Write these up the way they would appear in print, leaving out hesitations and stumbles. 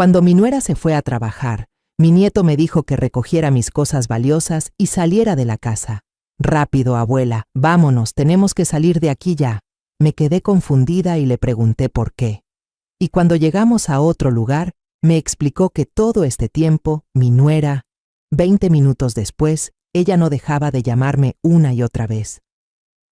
Cuando mi nuera se fue a trabajar, mi nieto me dijo que recogiera mis cosas valiosas y saliera de la casa. «Rápido, abuela, vámonos, tenemos que salir de aquí ya». Me quedé confundida y le pregunté por qué. Y cuando llegamos a otro lugar, me explicó que todo este tiempo, mi nuera, 20 minutos después, ella no dejaba de llamarme una y otra vez.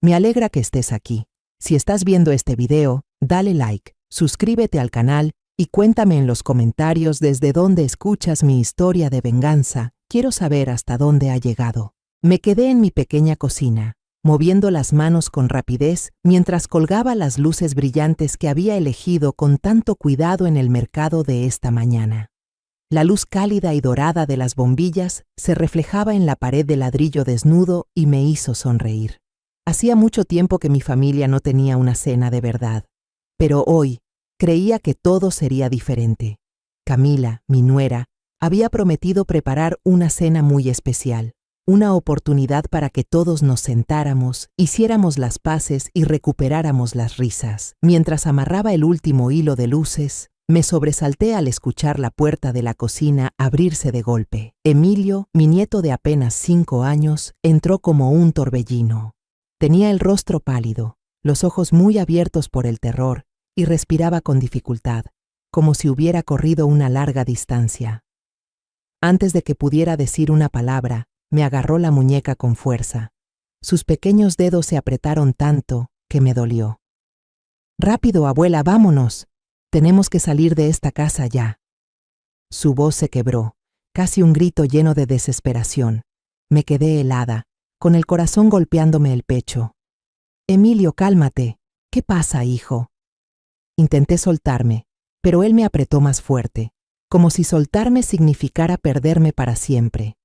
Me alegra que estés aquí. Si estás viendo este video, dale like, suscríbete al canal y cuéntame en los comentarios desde dónde escuchas mi historia de venganza. Quiero saber hasta dónde ha llegado. Me quedé en mi pequeña cocina, moviendo las manos con rapidez mientras colgaba las luces brillantes que había elegido con tanto cuidado en el mercado de esta mañana. La luz cálida y dorada de las bombillas se reflejaba en la pared de ladrillo desnudo y me hizo sonreír. Hacía mucho tiempo que mi familia no tenía una cena de verdad, pero hoy creía que todo sería diferente. Camila, mi nuera, había prometido preparar una cena muy especial, una oportunidad para que todos nos sentáramos, hiciéramos las paces y recuperáramos las risas. Mientras amarraba el último hilo de luces, me sobresalté al escuchar la puerta de la cocina abrirse de golpe. Emilio, mi nieto de apenas 5 años, entró como un torbellino. Tenía el rostro pálido, los ojos muy abiertos por el terror y respiraba con dificultad, como si hubiera corrido una larga distancia. Antes de que pudiera decir una palabra, me agarró la muñeca con fuerza. Sus pequeños dedos se apretaron tanto que me dolió. «Rápido, abuela, vámonos. Tenemos que salir de esta casa ya». Su voz se quebró, casi un grito lleno de desesperación. Me quedé helada, con el corazón golpeándome el pecho. «Emilio, cálmate. ¿Qué pasa, hijo?» Intenté soltarme, pero él me apretó más fuerte, como si soltarme significara perderme para siempre.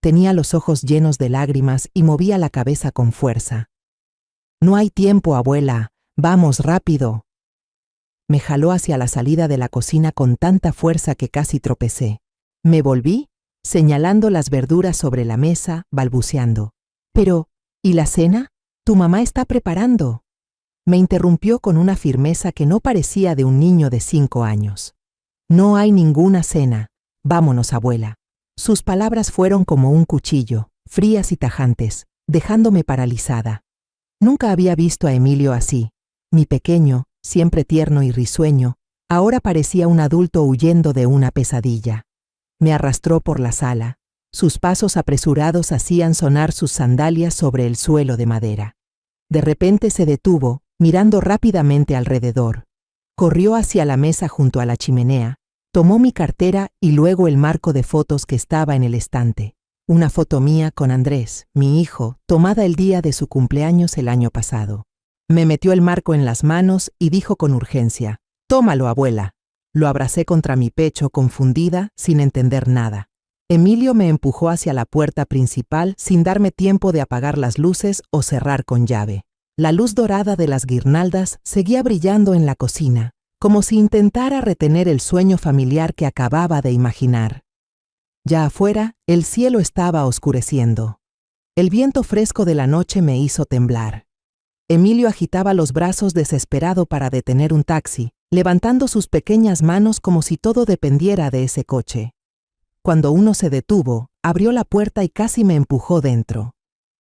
Tenía los ojos llenos de lágrimas y movía la cabeza con fuerza. «No hay tiempo, abuela. Vamos, rápido». Me jaló hacia la salida de la cocina con tanta fuerza que casi tropecé. Me volví, señalando las verduras sobre la mesa, balbuceando. «Pero, ¿y la cena? Tu mamá está preparando». Me interrumpió con una firmeza que no parecía de un niño de 5 años. «No hay ninguna cena. Vámonos, abuela». Sus palabras fueron como un cuchillo, frías y tajantes, dejándome paralizada. Nunca había visto a Emilio así. Mi pequeño, siempre tierno y risueño, ahora parecía un adulto huyendo de una pesadilla. Me arrastró por la sala. Sus pasos apresurados hacían sonar sus sandalias sobre el suelo de madera. De repente se detuvo, mirando rápidamente alrededor. Corrió hacia la mesa junto a la chimenea, tomó mi cartera y luego el marco de fotos que estaba en el estante. Una foto mía con Andrés, mi hijo, tomada el día de su cumpleaños el año pasado. Me metió el marco en las manos y dijo con urgencia: «Tómalo, abuela». Lo abracé contra mi pecho, confundida, sin entender nada. Emilio me empujó hacia la puerta principal sin darme tiempo de apagar las luces o cerrar con llave. La luz dorada de las guirnaldas seguía brillando en la cocina, como si intentara retener el sueño familiar que acababa de imaginar. Ya afuera, el cielo estaba oscureciendo. El viento fresco de la noche me hizo temblar. Emilio agitaba los brazos desesperado para detener un taxi, levantando sus pequeñas manos como si todo dependiera de ese coche. Cuando uno se detuvo, abrió la puerta y casi me empujó dentro.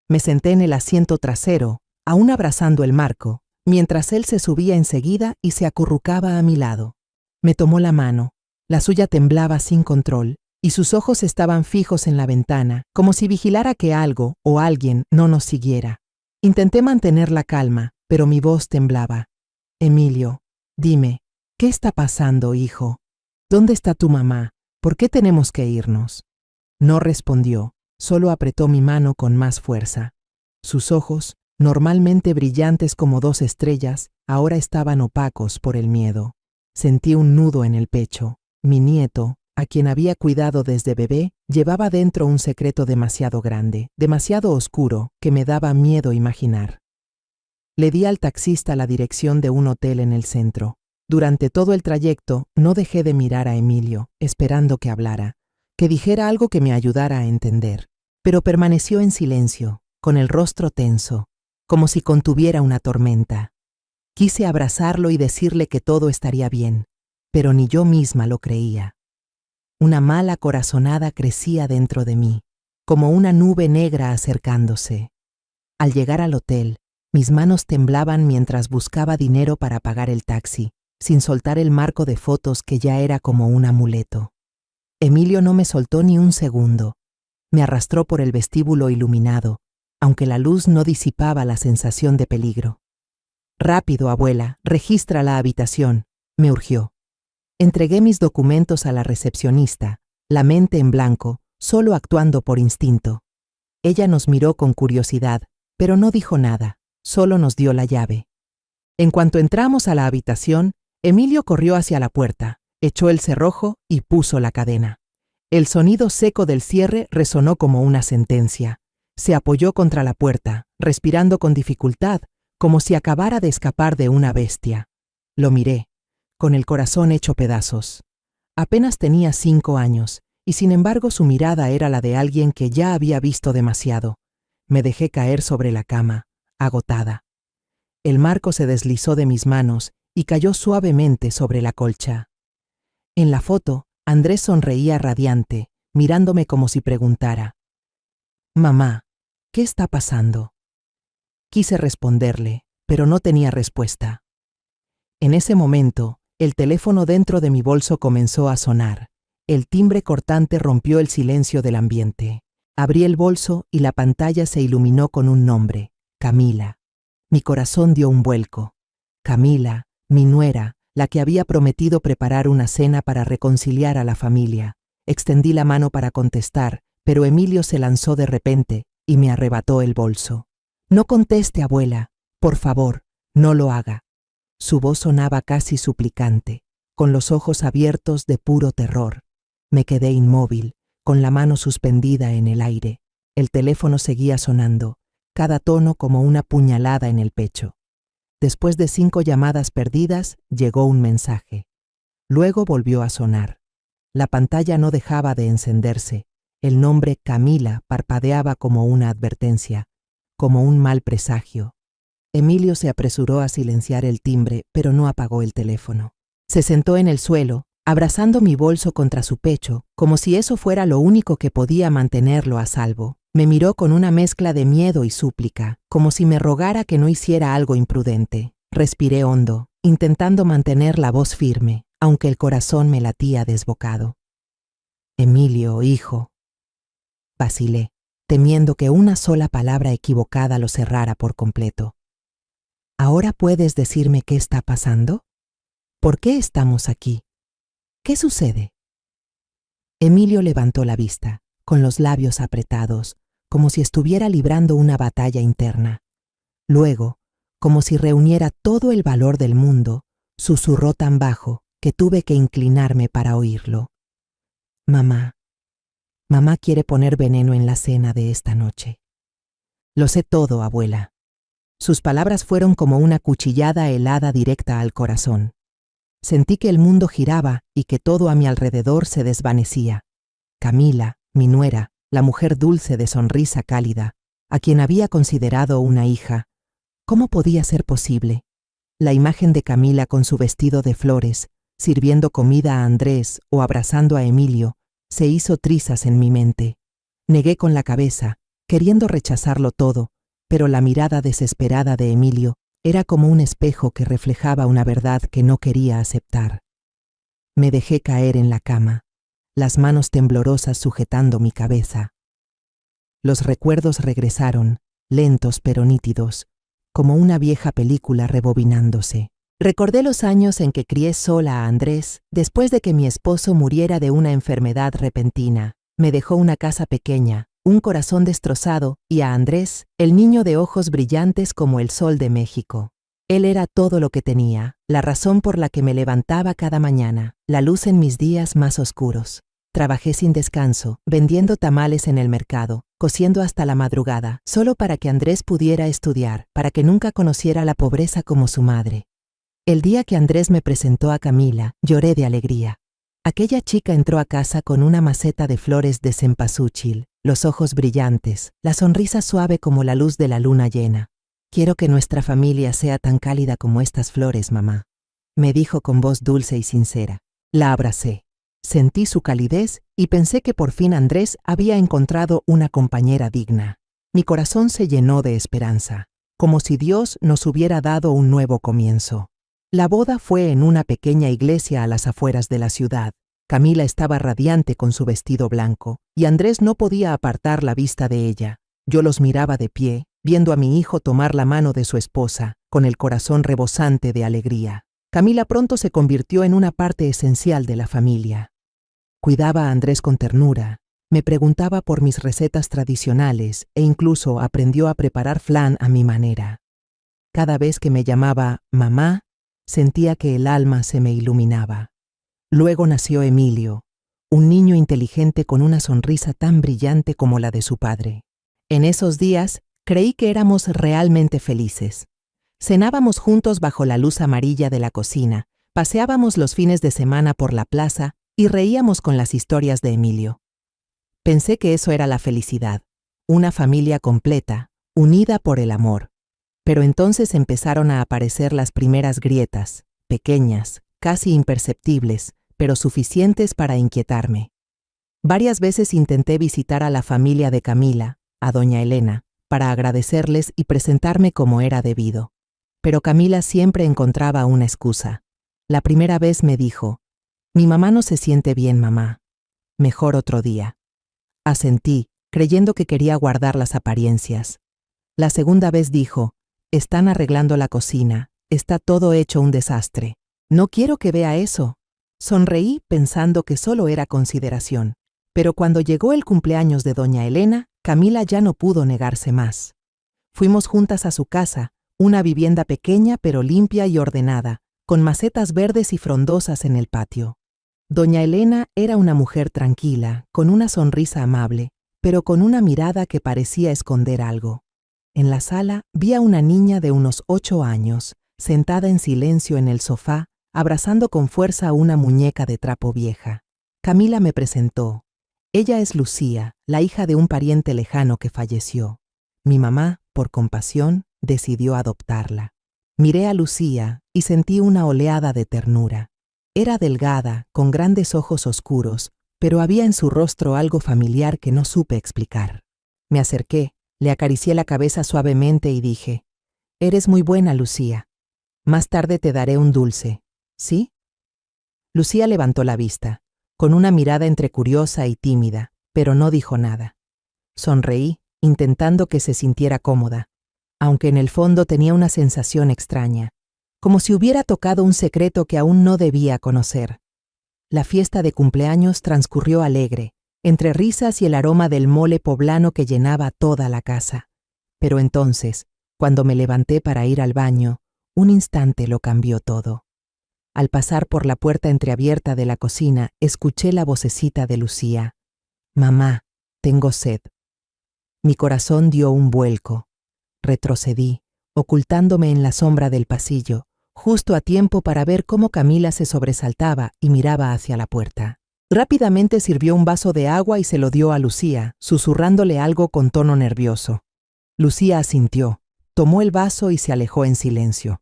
Me senté en el asiento trasero, aún abrazando el marco, mientras él se subía enseguida y se acurrucaba a mi lado. Me tomó la mano, la suya temblaba sin control, y sus ojos estaban fijos en la ventana, como si vigilara que algo o alguien no nos siguiera. Intenté mantener la calma, pero mi voz temblaba. «Emilio, dime, ¿qué está pasando, hijo? ¿Dónde está tu mamá? ¿Por qué tenemos que irnos?» No respondió, solo apretó mi mano con más fuerza. Sus ojos, normalmente brillantes como 2 estrellas, ahora estaban opacos por el miedo. Sentí un nudo en el pecho. Mi nieto, a quien había cuidado desde bebé, llevaba dentro un secreto demasiado grande, demasiado oscuro, que me daba miedo imaginar. Le di al taxista la dirección de un hotel en el centro. Durante todo el trayecto no dejé de mirar a Emilio, esperando que hablara, que dijera algo que me ayudara a entender. Pero permaneció en silencio, con el rostro tenso, como si contuviera una tormenta. Quise abrazarlo y decirle que todo estaría bien, pero ni yo misma lo creía. Una mala corazonada crecía dentro de mí, como una nube negra acercándose. Al llegar al hotel, mis manos temblaban mientras buscaba dinero para pagar el taxi, sin soltar el marco de fotos que ya era como un amuleto. Emilio no me soltó ni un segundo. Me arrastró por el vestíbulo iluminado, aunque la luz no disipaba la sensación de peligro. «Rápido, abuela, registra la habitación», me urgió. Entregué mis documentos a la recepcionista, la mente en blanco, solo actuando por instinto. Ella nos miró con curiosidad, pero no dijo nada, solo nos dio la llave. En cuanto entramos a la habitación, Emilio corrió hacia la puerta, echó el cerrojo y puso la cadena. El sonido seco del cierre resonó como una sentencia. Se apoyó contra la puerta, respirando con dificultad, como si acabara de escapar de una bestia. Lo miré, con el corazón hecho pedazos. Apenas tenía 5 años, y sin embargo su mirada era la de alguien que ya había visto demasiado. Me dejé caer sobre la cama, agotada. El marco se deslizó de mis manos y cayó suavemente sobre la colcha. En la foto, Andrés sonreía radiante, mirándome como si preguntara: «Mamá, ¿qué está pasando?». Quise responderle, pero no tenía respuesta. En ese momento, el teléfono dentro de mi bolso comenzó a sonar. El timbre cortante rompió el silencio del ambiente. Abrí el bolso y la pantalla se iluminó con un nombre: Camila. Mi corazón dio un vuelco. Camila, mi nuera, la que había prometido preparar una cena para reconciliar a la familia. Extendí la mano para contestar, pero Emilio se lanzó de repente y me arrebató el bolso. «No conteste, abuela. Por favor, no lo haga». Su voz sonaba casi suplicante, con los ojos abiertos de puro terror. Me quedé inmóvil, con la mano suspendida en el aire. El teléfono seguía sonando, cada tono como una puñalada en el pecho. Después de 5 llamadas perdidas, llegó un mensaje. Luego volvió a sonar. La pantalla no dejaba de encenderse. El nombre Camila parpadeaba como una advertencia, como un mal presagio. Emilio se apresuró a silenciar el timbre, pero no apagó el teléfono. Se sentó en el suelo, abrazando mi bolso contra su pecho, como si eso fuera lo único que podía mantenerlo a salvo. Me miró con una mezcla de miedo y súplica, como si me rogara que no hiciera algo imprudente. Respiré hondo, intentando mantener la voz firme, aunque el corazón me latía desbocado. «Emilio, hijo». Vacilé, temiendo que una sola palabra equivocada lo cerrara por completo. «¿Ahora puedes decirme qué está pasando? ¿Por qué estamos aquí? ¿Qué sucede?». Emilio levantó la vista, con los labios apretados, como si estuviera librando una batalla interna. Luego, como si reuniera todo el valor del mundo, susurró tan bajo que tuve que inclinarme para oírlo. «Mamá, mamá quiere poner veneno en la cena de esta noche». «Lo sé todo, abuela». Sus palabras fueron como una cuchillada helada directa al corazón. Sentí que el mundo giraba y que todo a mi alrededor se desvanecía. Camila, mi nuera, la mujer dulce de sonrisa cálida, a quien había considerado una hija. ¿Cómo podía ser posible? La imagen de Camila con su vestido de flores, sirviendo comida a Andrés o abrazando a Emilio, se hizo trizas en mi mente. Negué con la cabeza, queriendo rechazarlo todo, pero la mirada desesperada de Emilio era como un espejo que reflejaba una verdad que no quería aceptar. Me dejé caer en la cama, las manos temblorosas sujetando mi cabeza. Los recuerdos regresaron, lentos pero nítidos, como una vieja película rebobinándose. Recordé los años en que crié sola a Andrés después de que mi esposo muriera de una enfermedad repentina. Me dejó una casa pequeña, un corazón destrozado y a Andrés, el niño de ojos brillantes como el sol de México. Él era todo lo que tenía, la razón por la que me levantaba cada mañana, la luz en mis días más oscuros. Trabajé sin descanso, vendiendo tamales en el mercado, cosiendo hasta la madrugada, solo para que Andrés pudiera estudiar, para que nunca conociera la pobreza como su madre. El día que Andrés me presentó a Camila, lloré de alegría. Aquella chica entró a casa con una maceta de flores de cempasúchil, los ojos brillantes, la sonrisa suave como la luz de la luna llena. «Quiero que nuestra familia sea tan cálida como estas flores, mamá», me dijo con voz dulce y sincera. La abracé. Sentí su calidez y pensé que por fin Andrés había encontrado una compañera digna. Mi corazón se llenó de esperanza, como si Dios nos hubiera dado un nuevo comienzo. La boda fue en una pequeña iglesia a las afueras de la ciudad. Camila estaba radiante con su vestido blanco, y Andrés no podía apartar la vista de ella. Yo los miraba de pie, viendo a mi hijo tomar la mano de su esposa, con el corazón rebosante de alegría. Camila pronto se convirtió en una parte esencial de la familia. Cuidaba a Andrés con ternura, me preguntaba por mis recetas tradicionales e incluso aprendió a preparar flan a mi manera. Cada vez que me llamaba mamá, sentía que el alma se me iluminaba. Luego nació Emilio, un niño inteligente con una sonrisa tan brillante como la de su padre. En esos días, creí que éramos realmente felices. Cenábamos juntos bajo la luz amarilla de la cocina, paseábamos los fines de semana por la plaza y reíamos con las historias de Emilio. Pensé que eso era la felicidad, una familia completa, unida por el amor. Pero entonces empezaron a aparecer las primeras grietas, pequeñas, casi imperceptibles, pero suficientes para inquietarme. Varias veces intenté visitar a la familia de Camila, a doña Elena, para agradecerles y presentarme como era debido. Pero Camila siempre encontraba una excusa. La primera vez me dijo: «Mi mamá no se siente bien, mamá. Mejor otro día». Asentí, creyendo que quería guardar las apariencias. La segunda vez dijo: «Están arreglando la cocina, está todo hecho un desastre. No quiero que vea eso». Sonreí pensando que solo era consideración. Pero cuando llegó el cumpleaños de doña Elena, Camila ya no pudo negarse más. Fuimos juntas a su casa, una vivienda pequeña pero limpia y ordenada, con macetas verdes y frondosas en el patio. Doña Elena era una mujer tranquila, con una sonrisa amable, pero con una mirada que parecía esconder algo. En la sala vi a una niña de unos 8 años, sentada en silencio en el sofá, abrazando con fuerza a una muñeca de trapo vieja. Camila me presentó. Ella es Lucía, la hija de un pariente lejano que falleció. Mi mamá, por compasión, decidió adoptarla. Miré a Lucía y sentí una oleada de ternura. Era delgada, con grandes ojos oscuros, pero había en su rostro algo familiar que no supe explicar. Me acerqué, le acaricié la cabeza suavemente y dije: «Eres muy buena, Lucía. Más tarde te daré un dulce, ¿sí?». Lucía levantó la vista, con una mirada entre curiosa y tímida, pero no dijo nada. Sonreí, intentando que se sintiera cómoda, aunque en el fondo tenía una sensación extraña, como si hubiera tocado un secreto que aún no debía conocer. La fiesta de cumpleaños transcurrió alegre, entre risas y el aroma del mole poblano que llenaba toda la casa. Pero entonces, cuando me levanté para ir al baño, un instante lo cambió todo. Al pasar por la puerta entreabierta de la cocina, escuché la vocecita de Lucía: «Mamá, tengo sed». Mi corazón dio un vuelco. Retrocedí, ocultándome en la sombra del pasillo, justo a tiempo para ver cómo Camila se sobresaltaba y miraba hacia la puerta. Rápidamente sirvió un vaso de agua y se lo dio a Lucía, susurrándole algo con tono nervioso. Lucía asintió, tomó el vaso y se alejó en silencio.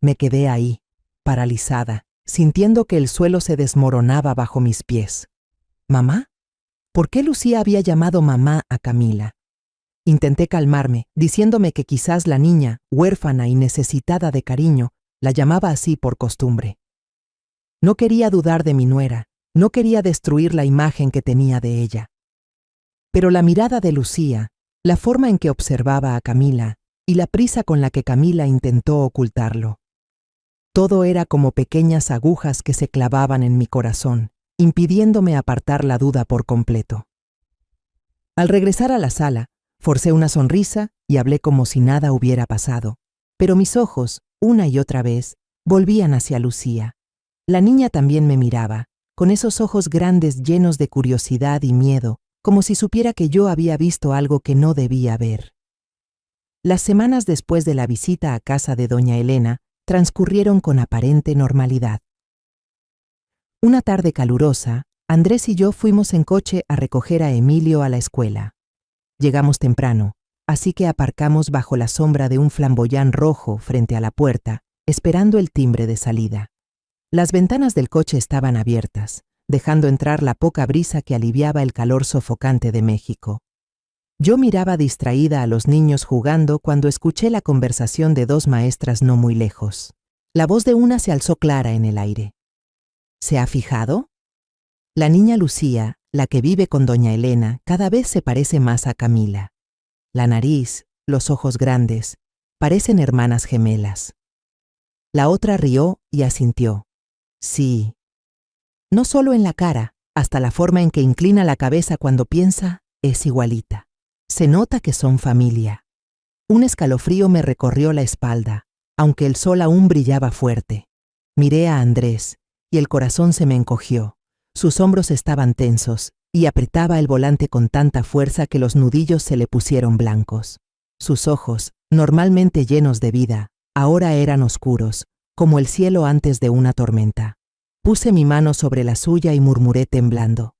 Me quedé ahí, paralizada, sintiendo que el suelo se desmoronaba bajo mis pies. ¿Mamá? ¿Por qué Lucía había llamado mamá a Camila? Intenté calmarme, diciéndome que quizás la niña, huérfana y necesitada de cariño, la llamaba así por costumbre. No quería dudar de mi nuera, no quería destruir la imagen que tenía de ella. Pero la mirada de Lucía, la forma en que observaba a Camila y la prisa con la que Camila intentó ocultarlo. Todo era como pequeñas agujas que se clavaban en mi corazón, impidiéndome apartar la duda por completo. Al regresar a la sala, forcé una sonrisa y hablé como si nada hubiera pasado, pero mis ojos, una y otra vez, volvían hacia Lucía. La niña también me miraba, con esos ojos grandes llenos de curiosidad y miedo, como si supiera que yo había visto algo que no debía ver. Las semanas después de la visita a casa de doña Elena transcurrieron con aparente normalidad. Una tarde calurosa, Andrés y yo fuimos en coche a recoger a Emilio a la escuela. Llegamos temprano, así que aparcamos bajo la sombra de un flamboyán rojo frente a la puerta, esperando el timbre de salida. Las ventanas del coche estaban abiertas, dejando entrar la poca brisa que aliviaba el calor sofocante de México. Yo miraba distraída a los niños jugando cuando escuché la conversación de dos maestras no muy lejos. La voz de una se alzó clara en el aire. ¿Se ha fijado? La niña Lucía, la que vive con doña Elena, cada vez se parece más a Camila. La nariz, los ojos grandes, parecen hermanas gemelas. La otra rió y asintió. Sí. No solo en la cara, hasta la forma en que inclina la cabeza cuando piensa es igualita. Se nota que son familia. Un escalofrío me recorrió la espalda, aunque el sol aún brillaba fuerte. Miré a Andrés, y el corazón se me encogió. Sus hombros estaban tensos, y apretaba el volante con tanta fuerza que los nudillos se le pusieron blancos. Sus ojos, normalmente llenos de vida, ahora eran oscuros, como el cielo antes de una tormenta. Puse mi mano sobre la suya y murmuré temblando.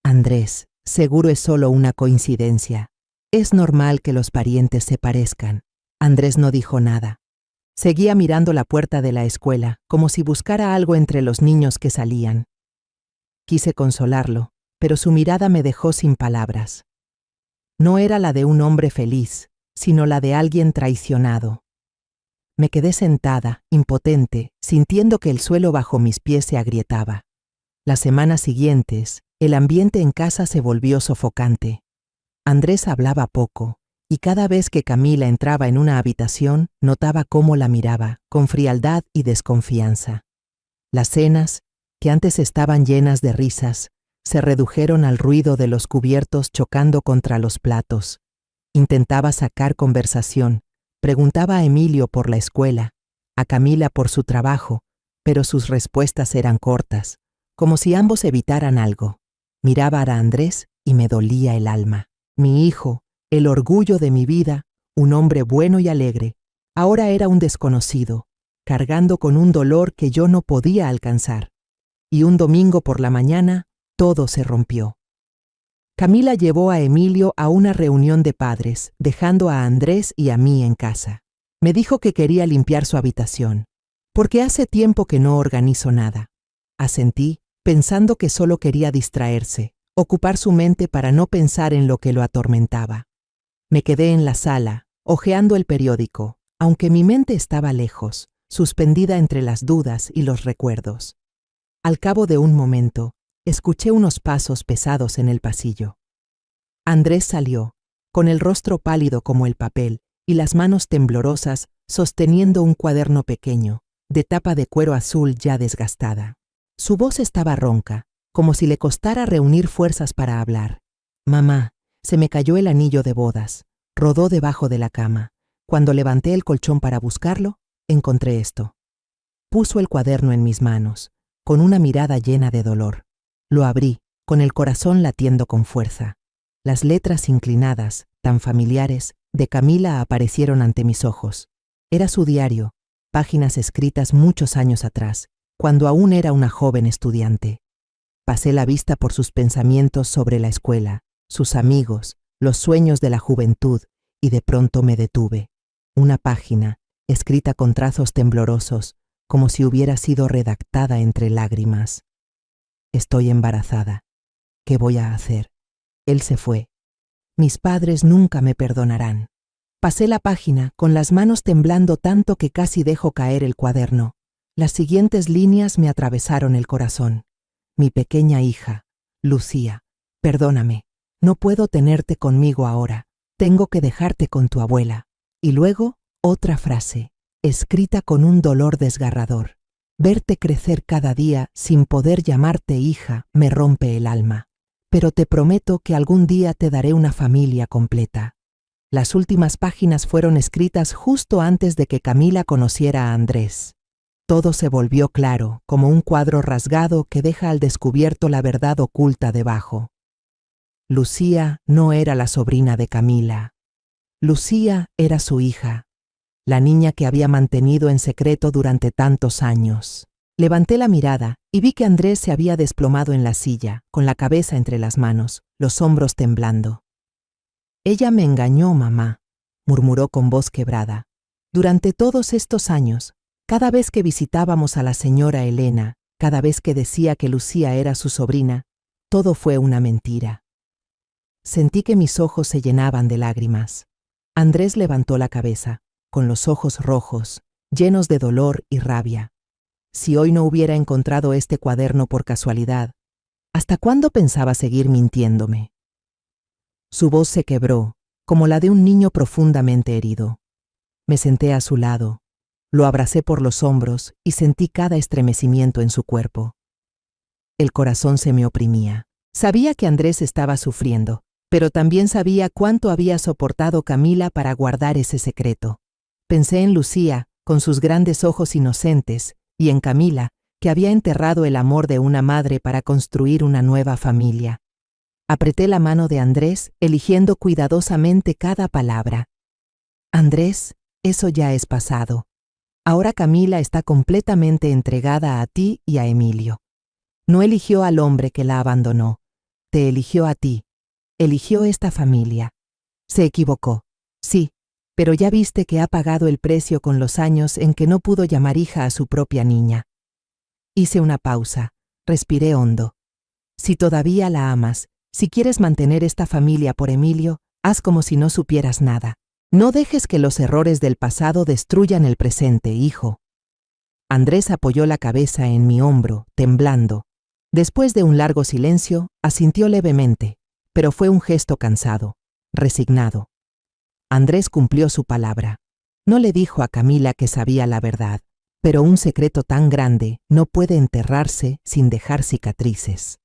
Andrés, seguro es solo una coincidencia. Es normal que los parientes se parezcan. Andrés no dijo nada. Seguía mirando la puerta de la escuela, como si buscara algo entre los niños que salían. Quise consolarlo, pero su mirada me dejó sin palabras. No era la de un hombre feliz, sino la de alguien traicionado. Me quedé sentada, impotente, sintiendo que el suelo bajo mis pies se agrietaba. Las semanas siguientes, el ambiente en casa se volvió sofocante. Andrés hablaba poco, y cada vez que Camila entraba en una habitación, notaba cómo la miraba, con frialdad y desconfianza. Las cenas, que antes estaban llenas de risas, se redujeron al ruido de los cubiertos chocando contra los platos. Intentaba sacar conversación, preguntaba a Emilio por la escuela, a Camila por su trabajo, pero sus respuestas eran cortas, como si ambos evitaran algo. Miraba a Andrés y me dolía el alma. Mi hijo, el orgullo de mi vida, un hombre bueno y alegre, ahora era un desconocido, cargando con un dolor que yo no podía alcanzar. Y un domingo por la mañana, todo se rompió. Camila llevó a Emilio a una reunión de padres, dejando a Andrés y a mí en casa. Me dijo que quería limpiar su habitación, porque hace tiempo que no organizo nada. Asentí, pensando que solo quería distraerse, ocupar su mente para no pensar en lo que lo atormentaba. Me quedé en la sala, hojeando el periódico, aunque mi mente estaba lejos, suspendida entre las dudas y los recuerdos. Al cabo de un momento, escuché unos pasos pesados en el pasillo. Andrés salió, con el rostro pálido como el papel y las manos temblorosas sosteniendo un cuaderno pequeño, de tapa de cuero azul ya desgastada. Su voz estaba ronca, como si le costara reunir fuerzas para hablar. Mamá, se me cayó el anillo de bodas, rodó debajo de la cama. Cuando levanté el colchón para buscarlo, encontré esto. Puso el cuaderno en mis manos, con una mirada llena de dolor. Lo abrí, con el corazón latiendo con fuerza. Las letras inclinadas, tan familiares, de Camila aparecieron ante mis ojos. Era su diario, páginas escritas muchos años atrás, cuando aún era una joven estudiante. Pasé la vista por sus pensamientos sobre la escuela, sus amigos, los sueños de la juventud, y de pronto me detuve. Una página, escrita con trazos temblorosos, como si hubiera sido redactada entre lágrimas. Estoy embarazada. ¿Qué voy a hacer? Él se fue. Mis padres nunca me perdonarán. Pasé la página, con las manos temblando tanto que casi dejo caer el cuaderno. Las siguientes líneas me atravesaron el corazón. Mi pequeña hija, Lucía, perdóname. No puedo tenerte conmigo ahora. Tengo que dejarte con tu abuela. Y luego, otra frase, escrita con un dolor desgarrador. Verte crecer cada día sin poder llamarte hija me rompe el alma. Pero te prometo que algún día te daré una familia completa. Las últimas páginas fueron escritas justo antes de que Camila conociera a Andrés. Todo se volvió claro, como un cuadro rasgado que deja al descubierto la verdad oculta debajo. Lucía no era la sobrina de Camila. Lucía era su hija, la niña que había mantenido en secreto durante tantos años. Levanté la mirada y vi que Andrés se había desplomado en la silla, con la cabeza entre las manos, los hombros temblando. Ella me engañó, mamá, murmuró con voz quebrada. Durante todos estos años, cada vez que visitábamos a la señora Elena, Cada vez que decía que Lucía era su sobrina, todo fue una mentira. Sentí que mis ojos se llenaban de lágrimas. Andrés levantó la cabeza, con los ojos rojos, llenos de dolor y rabia. Si hoy no hubiera encontrado este cuaderno por casualidad, ¿hasta cuándo pensaba seguir mintiéndome? Su voz se quebró, como la de un niño profundamente herido. Me senté a su lado, lo abracé por los hombros y sentí cada estremecimiento en su cuerpo. El corazón se me oprimía. Sabía que Andrés estaba sufriendo, pero también sabía cuánto había soportado Camila para guardar ese secreto. Pensé en Lucía, con sus grandes ojos inocentes, y en Camila, que había enterrado el amor de una madre para construir una nueva familia. Apreté la mano de Andrés, eligiendo cuidadosamente cada palabra. Andrés, eso ya es pasado. Ahora Camila está completamente entregada a ti y a Emilio. No eligió al hombre que la abandonó, te eligió a ti. Eligió esta familia. Se equivocó, sí, pero ya viste que ha pagado el precio con los años en que no pudo llamar hija a su propia niña. Hice una pausa, respiré hondo. Si todavía la amas, si quieres mantener esta familia por Emilio, haz como si no supieras nada. No dejes que los errores del pasado destruyan el presente, hijo. Andrés apoyó la cabeza en mi hombro, temblando. Después de un largo silencio, asintió levemente, pero fue un gesto cansado, resignado. Andrés cumplió su palabra. No le dijo a Camila que sabía la verdad, pero un secreto tan grande no puede enterrarse sin dejar cicatrices.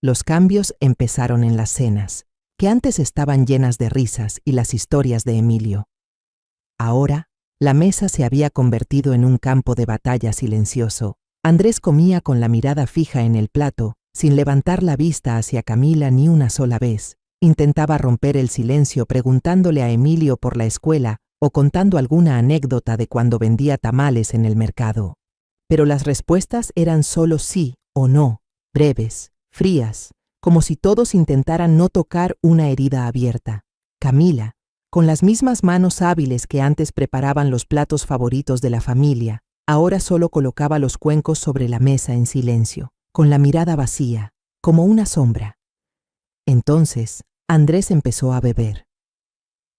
Los cambios empezaron en las cenas, que antes estaban llenas de risas y las historias de Emilio. Ahora, la mesa se había convertido en un campo de batalla silencioso. Andrés comía con la mirada fija en el plato, sin levantar la vista hacia Camila ni una sola vez. Intentaba romper el silencio preguntándole a Emilio por la escuela o contando alguna anécdota de cuando vendía tamales en el mercado. Pero las respuestas eran solo sí o no, breves, frías, como si todos intentaran no tocar una herida abierta. Camila, con las mismas manos hábiles que antes preparaban los platos favoritos de la familia, ahora solo colocaba los cuencos sobre la mesa en silencio, con la mirada vacía, como una sombra. Entonces, Andrés empezó a beber.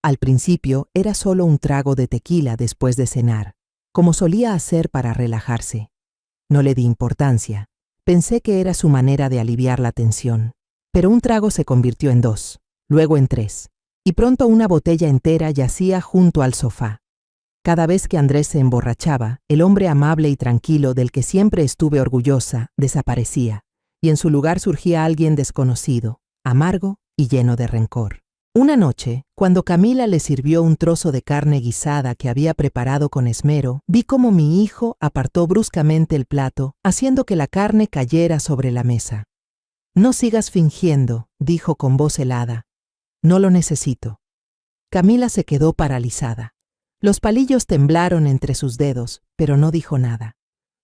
Al principio era solo un trago de tequila después de cenar, como solía hacer para relajarse. No le di importancia. Pensé que era su manera de aliviar la tensión. Pero un trago se convirtió en 2, luego en 3, y pronto una botella entera yacía junto al sofá. Cada vez que Andrés se emborrachaba, el hombre amable y tranquilo del que siempre estuve orgullosa desaparecía, y en su lugar surgía alguien desconocido, amargo y lleno de rencor. Una noche, cuando Camila le sirvió un trozo de carne guisada que había preparado con esmero, vi cómo mi hijo apartó bruscamente el plato, haciendo que la carne cayera sobre la mesa. «No sigas fingiendo», dijo con voz helada. «No lo necesito». Camila se quedó paralizada. Los palillos temblaron entre sus dedos, pero no dijo nada.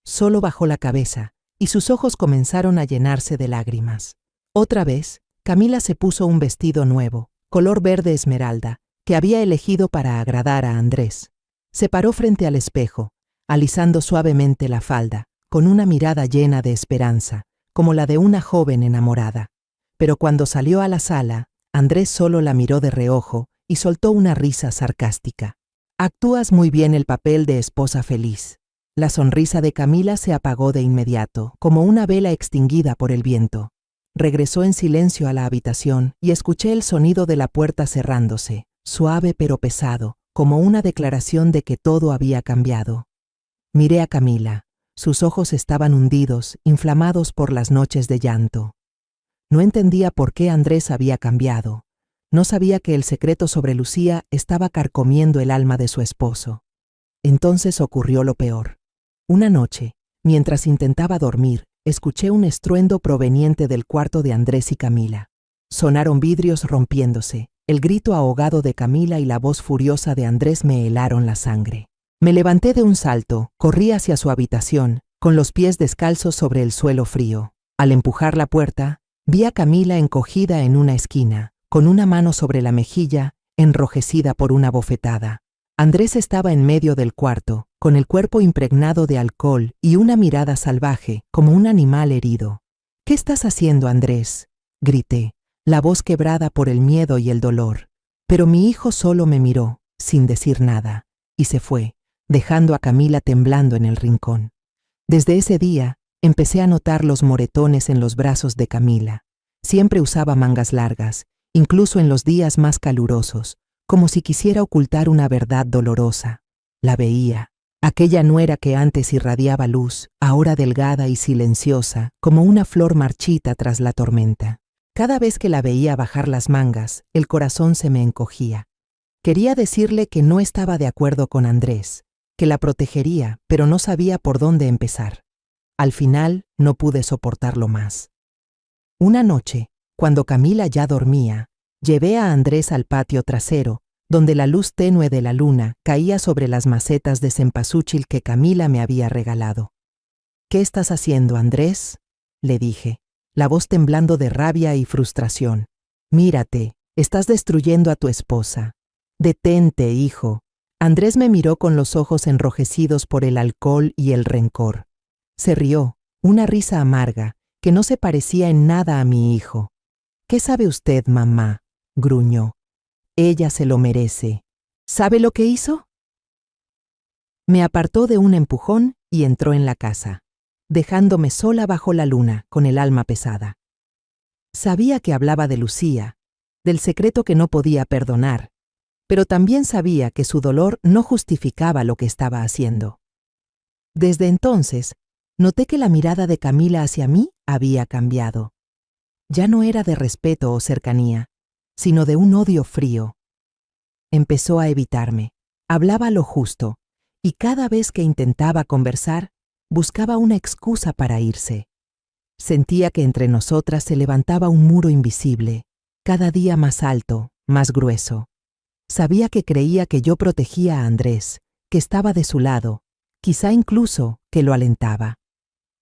Solo bajó la cabeza, y sus ojos comenzaron a llenarse de lágrimas. Otra vez, Camila se puso un vestido nuevo, color verde esmeralda, que había elegido para agradar a Andrés. Se paró frente al espejo, alisando suavemente la falda, con una mirada llena de esperanza, como la de una joven enamorada. Pero cuando salió a la sala, Andrés solo la miró de reojo y soltó una risa sarcástica. «Actúas muy bien el papel de esposa feliz». La sonrisa de Camila se apagó de inmediato, como una vela extinguida por el viento. Regresó en silencio a la habitación y escuché el sonido de la puerta cerrándose, suave pero pesado, como una declaración de que todo había cambiado. Miré a Camila. Sus ojos estaban hundidos, inflamados por las noches de llanto. No entendía por qué Andrés había cambiado. No sabía que el secreto sobre Lucía estaba carcomiendo el alma de su esposo. Entonces ocurrió lo peor. Una noche, mientras intentaba dormir, escuché un estruendo proveniente del cuarto de Andrés y Camila. Sonaron vidrios rompiéndose. El grito ahogado de Camila y la voz furiosa de Andrés me helaron la sangre. Me levanté de un salto, corrí hacia su habitación, con los pies descalzos sobre el suelo frío. Al empujar la puerta, vi a Camila encogida en una esquina, con una mano sobre la mejilla, enrojecida por una bofetada. Andrés estaba en medio del cuarto, con el cuerpo impregnado de alcohol y una mirada salvaje, como un animal herido. «¿Qué estás haciendo, Andrés?», grité, la voz quebrada por el miedo y el dolor. Pero mi hijo solo me miró, sin decir nada, y se fue, dejando a Camila temblando en el rincón. Desde ese día, empecé a notar los moretones en los brazos de Camila. Siempre usaba mangas largas, incluso en los días más calurosos, como si quisiera ocultar una verdad dolorosa. La veía, aquella nuera que antes irradiaba luz, ahora delgada y silenciosa, como una flor marchita tras la tormenta. Cada vez que la veía bajar las mangas, el corazón se me encogía. Quería decirle que no estaba de acuerdo con Andrés, que la protegería, pero no sabía por dónde empezar. Al final, no pude soportarlo más. Una noche, cuando Camila ya dormía, llevé a Andrés al patio trasero, donde la luz tenue de la luna caía sobre las macetas de cempasúchil que Camila me había regalado. «¿Qué estás haciendo, Andrés?», le dije, la voz temblando de rabia y frustración. «Mírate, estás destruyendo a tu esposa. Detente, hijo». Andrés me miró con los ojos enrojecidos por el alcohol y el rencor. Se rió, una risa amarga, que no se parecía en nada a mi hijo. «¿Qué sabe usted, mamá?», gruñó. «Ella se lo merece. ¿Sabe lo que hizo?». Me apartó de un empujón y entró en la casa, dejándome sola bajo la luna, con el alma pesada. Sabía que hablaba de Lucía, del secreto que no podía perdonar, pero también sabía que su dolor no justificaba lo que estaba haciendo. Desde entonces, noté que la mirada de Camila hacia mí había cambiado. Ya no era de respeto o cercanía, sino de un odio frío. Empezó a evitarme, hablaba lo justo, y cada vez que intentaba conversar, buscaba una excusa para irse. Sentía que entre nosotras se levantaba un muro invisible, cada día más alto, más grueso. Sabía que creía que yo protegía a Andrés, que estaba de su lado, quizá incluso que lo alentaba.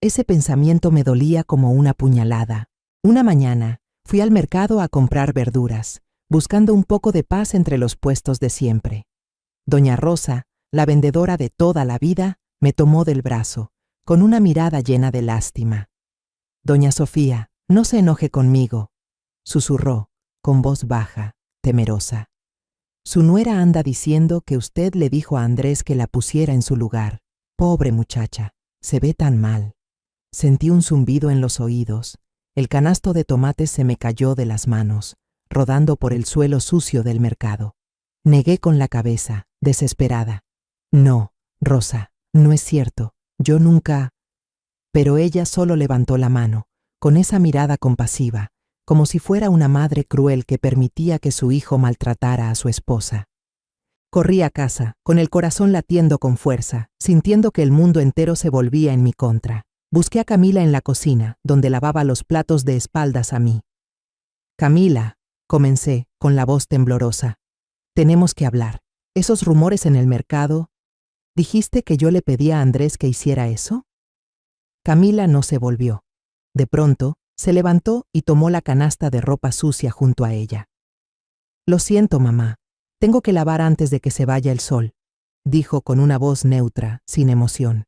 Ese pensamiento me dolía como una puñalada. Una mañana, fui al mercado a comprar verduras, buscando un poco de paz entre los puestos de siempre. Doña Rosa, la vendedora de toda la vida, me tomó del brazo, con una mirada llena de lástima. «Doña Sofía, no se enoje conmigo», susurró, con voz baja, temerosa. «Su nuera anda diciendo que usted le dijo a Andrés que la pusiera en su lugar. Pobre muchacha, se ve tan mal». Sentí un zumbido en los oídos. El canasto de tomates se me cayó de las manos, rodando por el suelo sucio del mercado. Negué con la cabeza, desesperada. «No, Rosa, no es cierto. Yo nunca…». Pero ella solo levantó la mano, con esa mirada compasiva, como si fuera una madre cruel que permitía que su hijo maltratara a su esposa. Corrí a casa, con el corazón latiendo con fuerza, sintiendo que el mundo entero se volvía en mi contra. Busqué a Camila en la cocina, donde lavaba los platos de espaldas a mí. «Camila», comencé, con la voz temblorosa, «tenemos que hablar. Esos rumores en el mercado…». «¿Dijiste que yo le pedí a Andrés que hiciera eso?». Camila no se volvió. De pronto, se levantó y tomó la canasta de ropa sucia junto a ella. «Lo siento, mamá. Tengo que lavar antes de que se vaya el sol», dijo con una voz neutra, sin emoción.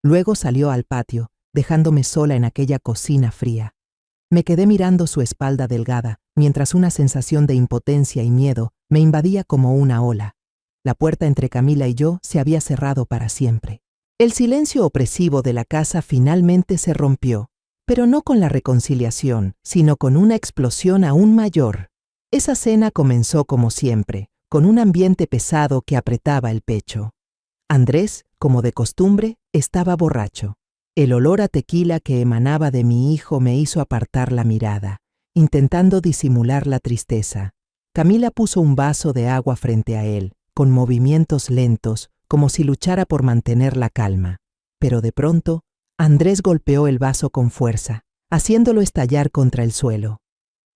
Luego salió al patio, dejándome sola en aquella cocina fría. Me quedé mirando su espalda delgada, mientras una sensación de impotencia y miedo me invadía como una ola. La puerta entre Camila y yo se había cerrado para siempre. El silencio opresivo de la casa finalmente se rompió, pero no con la reconciliación, sino con una explosión aún mayor. Esa cena comenzó como siempre, con un ambiente pesado que apretaba el pecho. Andrés, como de costumbre, estaba borracho. El olor a tequila que emanaba de mi hijo me hizo apartar la mirada, intentando disimular la tristeza. Camila puso un vaso de agua frente a él, con movimientos lentos, como si luchara por mantener la calma. Pero de pronto, Andrés golpeó el vaso con fuerza, haciéndolo estallar contra el suelo.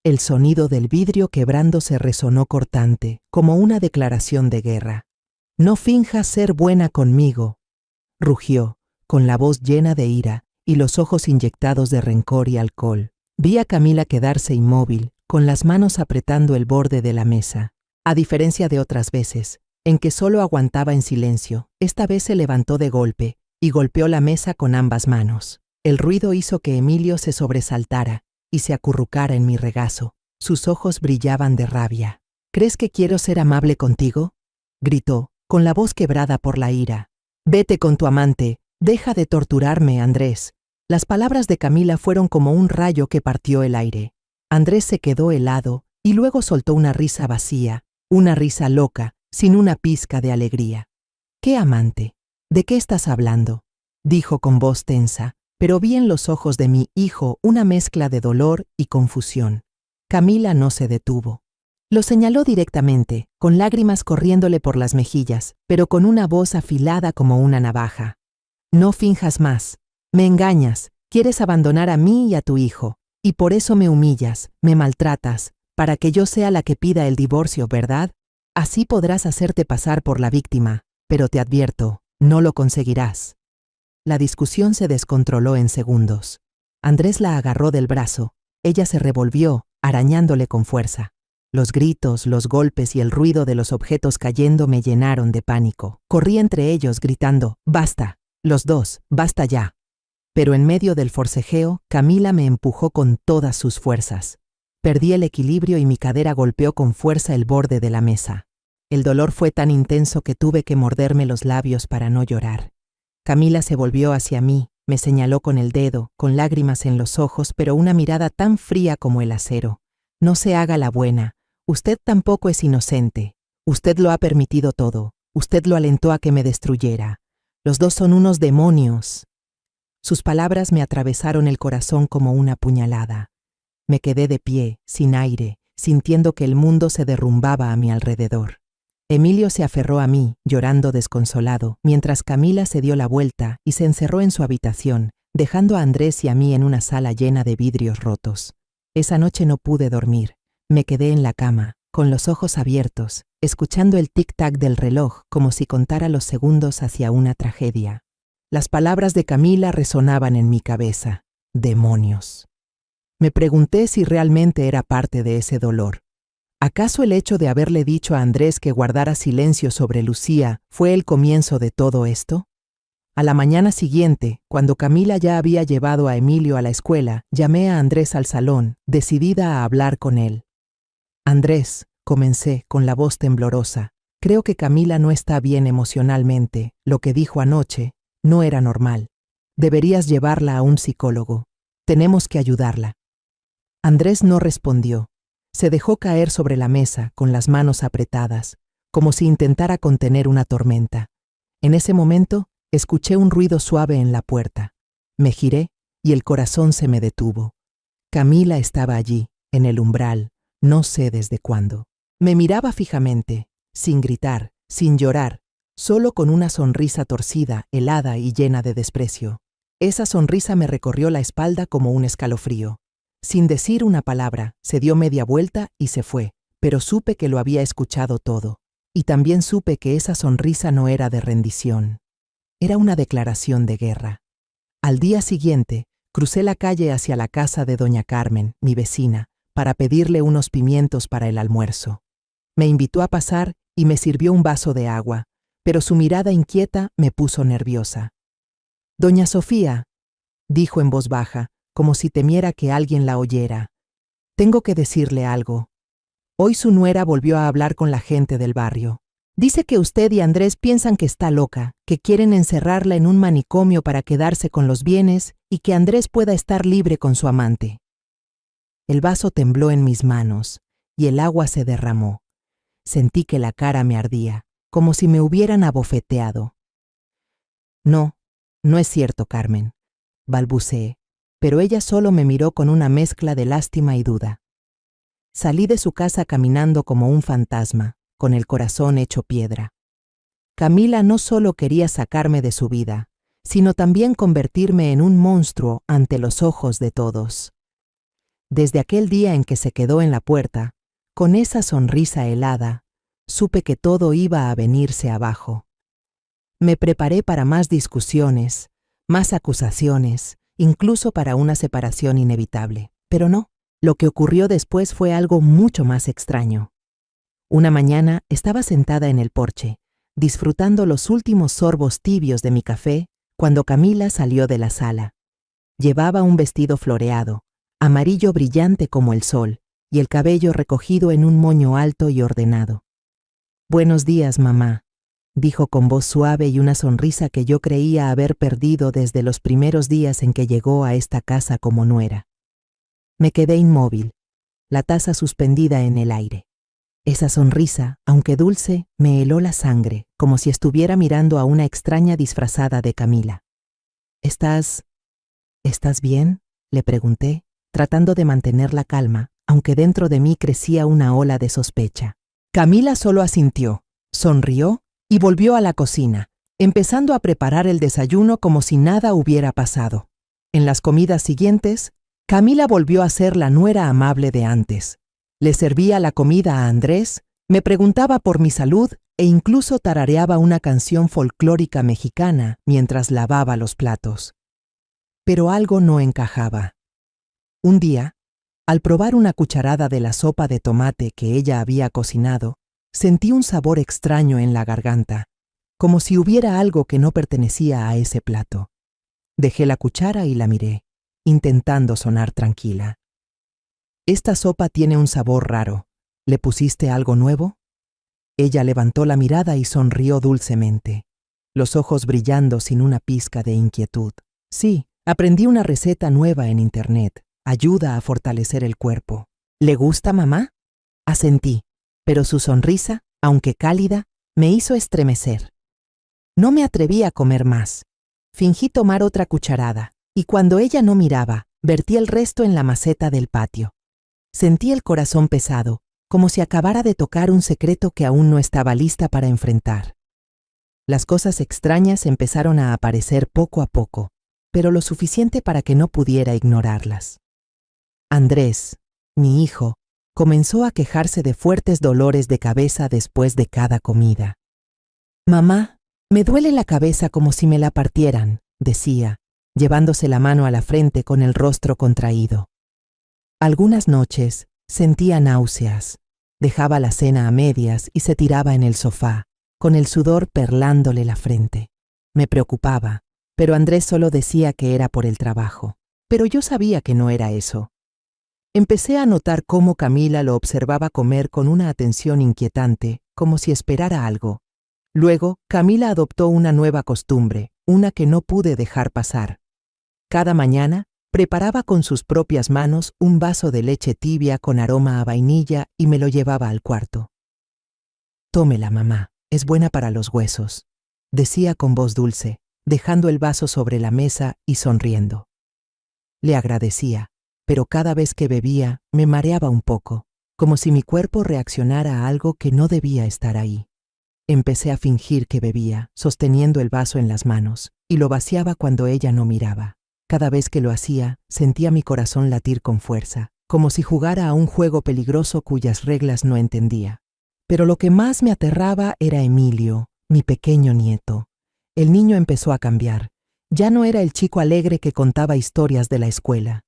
El sonido del vidrio quebrándose resonó cortante, como una declaración de guerra. «No finjas ser buena conmigo», rugió, con la voz llena de ira y los ojos inyectados de rencor y alcohol. Vi a Camila quedarse inmóvil, con las manos apretando el borde de la mesa. A diferencia de otras veces, en que solo aguantaba en silencio. Esta vez se levantó de golpe y golpeó la mesa con ambas manos. El ruido hizo que Emilio se sobresaltara y se acurrucara en mi regazo. Sus ojos brillaban de rabia. ¿Crees que quiero ser amable contigo?, gritó, con la voz quebrada por la ira. Vete con tu amante, deja de torturarme, Andrés. Las palabras de Camila fueron como un rayo que partió el aire. Andrés se quedó helado y luego soltó una risa vacía, una risa loca, sin una pizca de alegría. ¿Qué amante? ¿De qué estás hablando?, dijo con voz tensa, pero vi en los ojos de mi hijo una mezcla de dolor y confusión. Camila no se detuvo. Lo señaló directamente, con lágrimas corriéndole por las mejillas, pero con una voz afilada como una navaja. No finjas más. Me engañas, quieres abandonar a mí y a tu hijo, y por eso me humillas, me maltratas, para que yo sea la que pida el divorcio, ¿verdad? Así podrás hacerte pasar por la víctima, pero te advierto, no lo conseguirás. La discusión se descontroló en segundos. Andrés la agarró del brazo. Ella se revolvió, arañándole con fuerza. Los gritos, los golpes y el ruido de los objetos cayendo me llenaron de pánico. Corrí entre ellos gritando, «¡Basta! Los dos, basta ya!». Pero en medio del forcejeo, Camila me empujó con todas sus fuerzas. Perdí el equilibrio y mi cadera golpeó con fuerza el borde de la mesa. El dolor fue tan intenso que tuve que morderme los labios para no llorar. Camila se volvió hacia mí, me señaló con el dedo, con lágrimas en los ojos, pero una mirada tan fría como el acero. «No se haga la buena. Usted tampoco es inocente. Usted lo ha permitido todo. Usted lo alentó a que me destruyera. Los dos son unos demonios». Sus palabras me atravesaron el corazón como una puñalada. Me quedé de pie, sin aire, sintiendo que el mundo se derrumbaba a mi alrededor. Emilio se aferró a mí, llorando desconsolado, mientras Camila se dio la vuelta y se encerró en su habitación, dejando a Andrés y a mí en una sala llena de vidrios rotos. Esa noche no pude dormir. Me quedé en la cama, con los ojos abiertos, escuchando el tic-tac del reloj como si contara los segundos hacia una tragedia. Las palabras de Camila resonaban en mi cabeza. Demonios. Me pregunté si realmente era parte de ese dolor. ¿Acaso el hecho de haberle dicho a Andrés que guardara silencio sobre Lucía fue el comienzo de todo esto? A la mañana siguiente, cuando Camila ya había llevado a Emilio a la escuela, llamé a Andrés al salón, decidida a hablar con él. «Andrés», comencé con la voz temblorosa, «creo que Camila no está bien emocionalmente. Lo que dijo anoche no era normal. Deberías llevarla a un psicólogo. Tenemos que ayudarla». Andrés no respondió. Se dejó caer sobre la mesa con las manos apretadas, como si intentara contener una tormenta. En ese momento, escuché un ruido suave en la puerta. Me giré y el corazón se me detuvo. Camila estaba allí, en el umbral, no sé desde cuándo. Me miraba fijamente, sin gritar, sin llorar, solo con una sonrisa torcida, helada y llena de desprecio. Esa sonrisa me recorrió la espalda como un escalofrío. Sin decir una palabra, se dio media vuelta y se fue, pero supe que lo había escuchado todo. Y también supe que esa sonrisa no era de rendición. Era una declaración de guerra. Al día siguiente, crucé la calle hacia la casa de doña Carmen, mi vecina, para pedirle unos pimientos para el almuerzo. Me invitó a pasar y me sirvió un vaso de agua, pero su mirada inquieta me puso nerviosa. «Doña Sofía», dijo en voz baja, como si temiera que alguien la oyera, «tengo que decirle algo. Hoy su nuera volvió a hablar con la gente del barrio. Dice que usted y Andrés piensan que está loca, que quieren encerrarla en un manicomio para quedarse con los bienes y que Andrés pueda estar libre con su amante». El vaso tembló en mis manos y el agua se derramó. Sentí que la cara me ardía, como si me hubieran abofeteado. «No, no es cierto, Carmen», balbuceé, pero ella solo me miró con una mezcla de lástima y duda. Salí de su casa caminando como un fantasma, con el corazón hecho piedra. Camila no solo quería sacarme de su vida, sino también convertirme en un monstruo ante los ojos de todos. Desde aquel día en que se quedó en la puerta, con esa sonrisa helada, supe que todo iba a venirse abajo. Me preparé para más discusiones, más acusaciones, incluso para una separación inevitable. Pero no, lo que ocurrió después fue algo mucho más extraño. Una mañana estaba sentada en el porche, disfrutando los últimos sorbos tibios de mi café, cuando Camila salió de la sala. Llevaba un vestido floreado, amarillo brillante como el sol, y el cabello recogido en un moño alto y ordenado. «Buenos días, mamá», dijo con voz suave y una sonrisa que yo creía haber perdido desde los primeros días en que llegó a esta casa como nuera. Me quedé inmóvil, la taza suspendida en el aire. Esa sonrisa, aunque dulce, me heló la sangre, como si estuviera mirando a una extraña disfrazada de Camila. ¿Estás bien?», le pregunté, tratando de mantener la calma, aunque dentro de mí crecía una ola de sospecha. Camila solo asintió, sonrió y volvió a la cocina, empezando a preparar el desayuno como si nada hubiera pasado. En las comidas siguientes, Camila volvió a ser la nuera amable de antes. Le servía la comida a Andrés, me preguntaba por mi salud e incluso tarareaba una canción folclórica mexicana mientras lavaba los platos. Pero algo no encajaba. Un día, al probar una cucharada de la sopa de tomate que ella había cocinado, sentí un sabor extraño en la garganta, como si hubiera algo que no pertenecía a ese plato. Dejé la cuchara y la miré, intentando sonar tranquila. «Esta sopa tiene un sabor raro. ¿Le pusiste algo nuevo?». Ella levantó la mirada y sonrió dulcemente, los ojos brillando sin una pizca de inquietud. «Sí, aprendí una receta nueva en internet. Ayuda a fortalecer el cuerpo». «¿Le gusta, mamá?». Asentí, pero su sonrisa, aunque cálida, me hizo estremecer. No me atreví a comer más. Fingí tomar otra cucharada, y cuando ella no miraba, vertí el resto en la maceta del patio. Sentí el corazón pesado, como si acabara de tocar un secreto que aún no estaba lista para enfrentar. Las cosas extrañas empezaron a aparecer poco a poco, pero lo suficiente para que no pudiera ignorarlas. Andrés, mi hijo, comenzó a quejarse de fuertes dolores de cabeza después de cada comida. «Mamá, me duele la cabeza como si me la partieran», decía, llevándose la mano a la frente con el rostro contraído. Algunas noches sentía náuseas, dejaba la cena a medias y se tiraba en el sofá, con el sudor perlándole la frente. Me preocupaba, pero Andrés solo decía que era por el trabajo. Pero yo sabía que no era eso. Empecé a notar cómo Camila lo observaba comer con una atención inquietante, como si esperara algo. Luego, Camila adoptó una nueva costumbre, una que no pude dejar pasar. Cada mañana, preparaba con sus propias manos un vaso de leche tibia con aroma a vainilla y me lo llevaba al cuarto. «Tómela, mamá, es buena para los huesos», decía con voz dulce, dejando el vaso sobre la mesa y sonriendo. Le agradecía, pero cada vez que bebía me mareaba un poco, como si mi cuerpo reaccionara a algo que no debía estar ahí. Empecé a fingir que bebía, sosteniendo el vaso en las manos, y lo vaciaba cuando ella no miraba. Cada vez que lo hacía, sentía mi corazón latir con fuerza, como si jugara a un juego peligroso cuyas reglas no entendía. Pero lo que más me aterraba era Emilio, mi pequeño nieto. El niño empezó a cambiar. Ya no era el chico alegre que contaba historias de la escuela.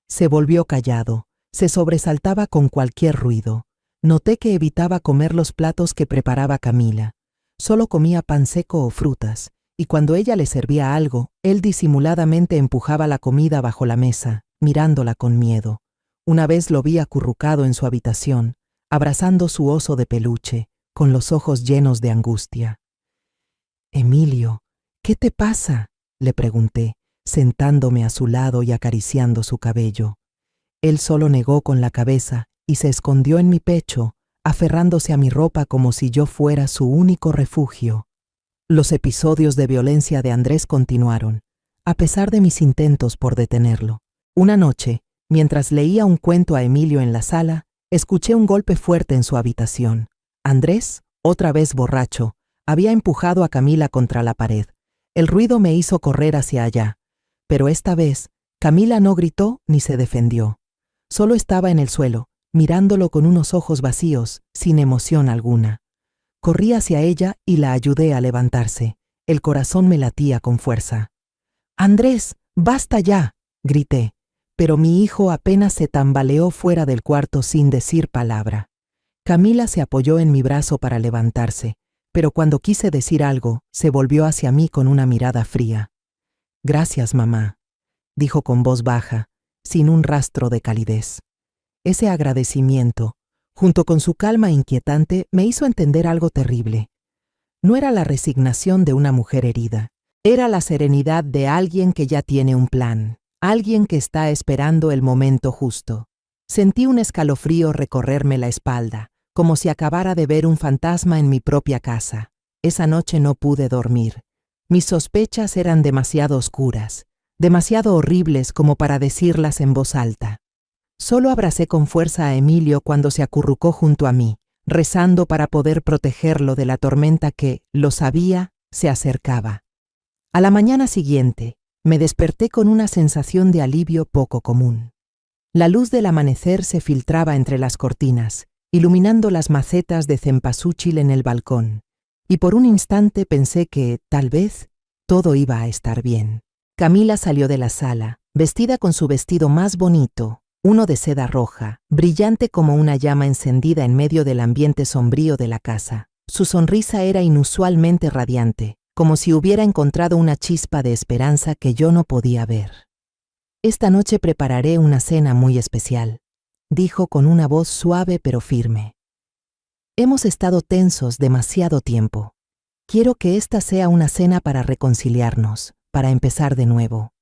Se volvió callado, se sobresaltaba con cualquier ruido. Noté que evitaba comer los platos que preparaba Camila. Solo comía pan seco o frutas, y cuando ella le servía algo, él disimuladamente empujaba la comida bajo la mesa, mirándola con miedo. Una vez lo vi acurrucado en su habitación, abrazando su oso de peluche, con los ojos llenos de angustia. «Emilio, ¿qué te pasa?», le pregunté, sentándome a su lado y acariciando su cabello. Él solo negó con la cabeza y se escondió en mi pecho, aferrándose a mi ropa como si yo fuera su único refugio. Los episodios de violencia de Andrés continuaron, a pesar de mis intentos por detenerlo. Una noche, mientras leía un cuento a Emilio en la sala, escuché un golpe fuerte en su habitación. Andrés, otra vez borracho, había empujado a Camila contra la pared. El ruido me hizo correr hacia allá, pero esta vez, Camila no gritó ni se defendió. Solo estaba en el suelo, mirándolo con unos ojos vacíos, sin emoción alguna. Corrí hacia ella y la ayudé a levantarse. El corazón me latía con fuerza. «Andrés, basta ya», grité, pero mi hijo apenas se tambaleó fuera del cuarto sin decir palabra. Camila se apoyó en mi brazo para levantarse, pero cuando quise decir algo, se volvió hacia mí con una mirada fría. «Gracias, mamá», dijo con voz baja, sin un rastro de calidez. Ese agradecimiento, junto con su calma inquietante, me hizo entender algo terrible. No era la resignación de una mujer herida, era la serenidad de alguien que ya tiene un plan, alguien que está esperando el momento justo. Sentí un escalofrío recorrerme la espalda, como si acabara de ver un fantasma en mi propia casa. Esa noche no pude dormir. Mis sospechas eran demasiado oscuras, demasiado horribles como para decirlas en voz alta. Solo abracé con fuerza a Emilio cuando se acurrucó junto a mí, rezando para poder protegerlo de la tormenta que, lo sabía, se acercaba. A la mañana siguiente, me desperté con una sensación de alivio poco común. La luz del amanecer se filtraba entre las cortinas, iluminando las macetas de cempasúchil en el balcón, y por un instante pensé que, tal vez, todo iba a estar bien. Camila salió de la sala, vestida con su vestido más bonito, uno de seda roja, brillante como una llama encendida en medio del ambiente sombrío de la casa. Su sonrisa era inusualmente radiante, como si hubiera encontrado una chispa de esperanza que yo no podía ver. «Esta noche prepararé una cena muy especial», dijo con una voz suave pero firme. «Hemos estado tensos demasiado tiempo. Quiero que esta sea una cena para reconciliarnos, para empezar de nuevo».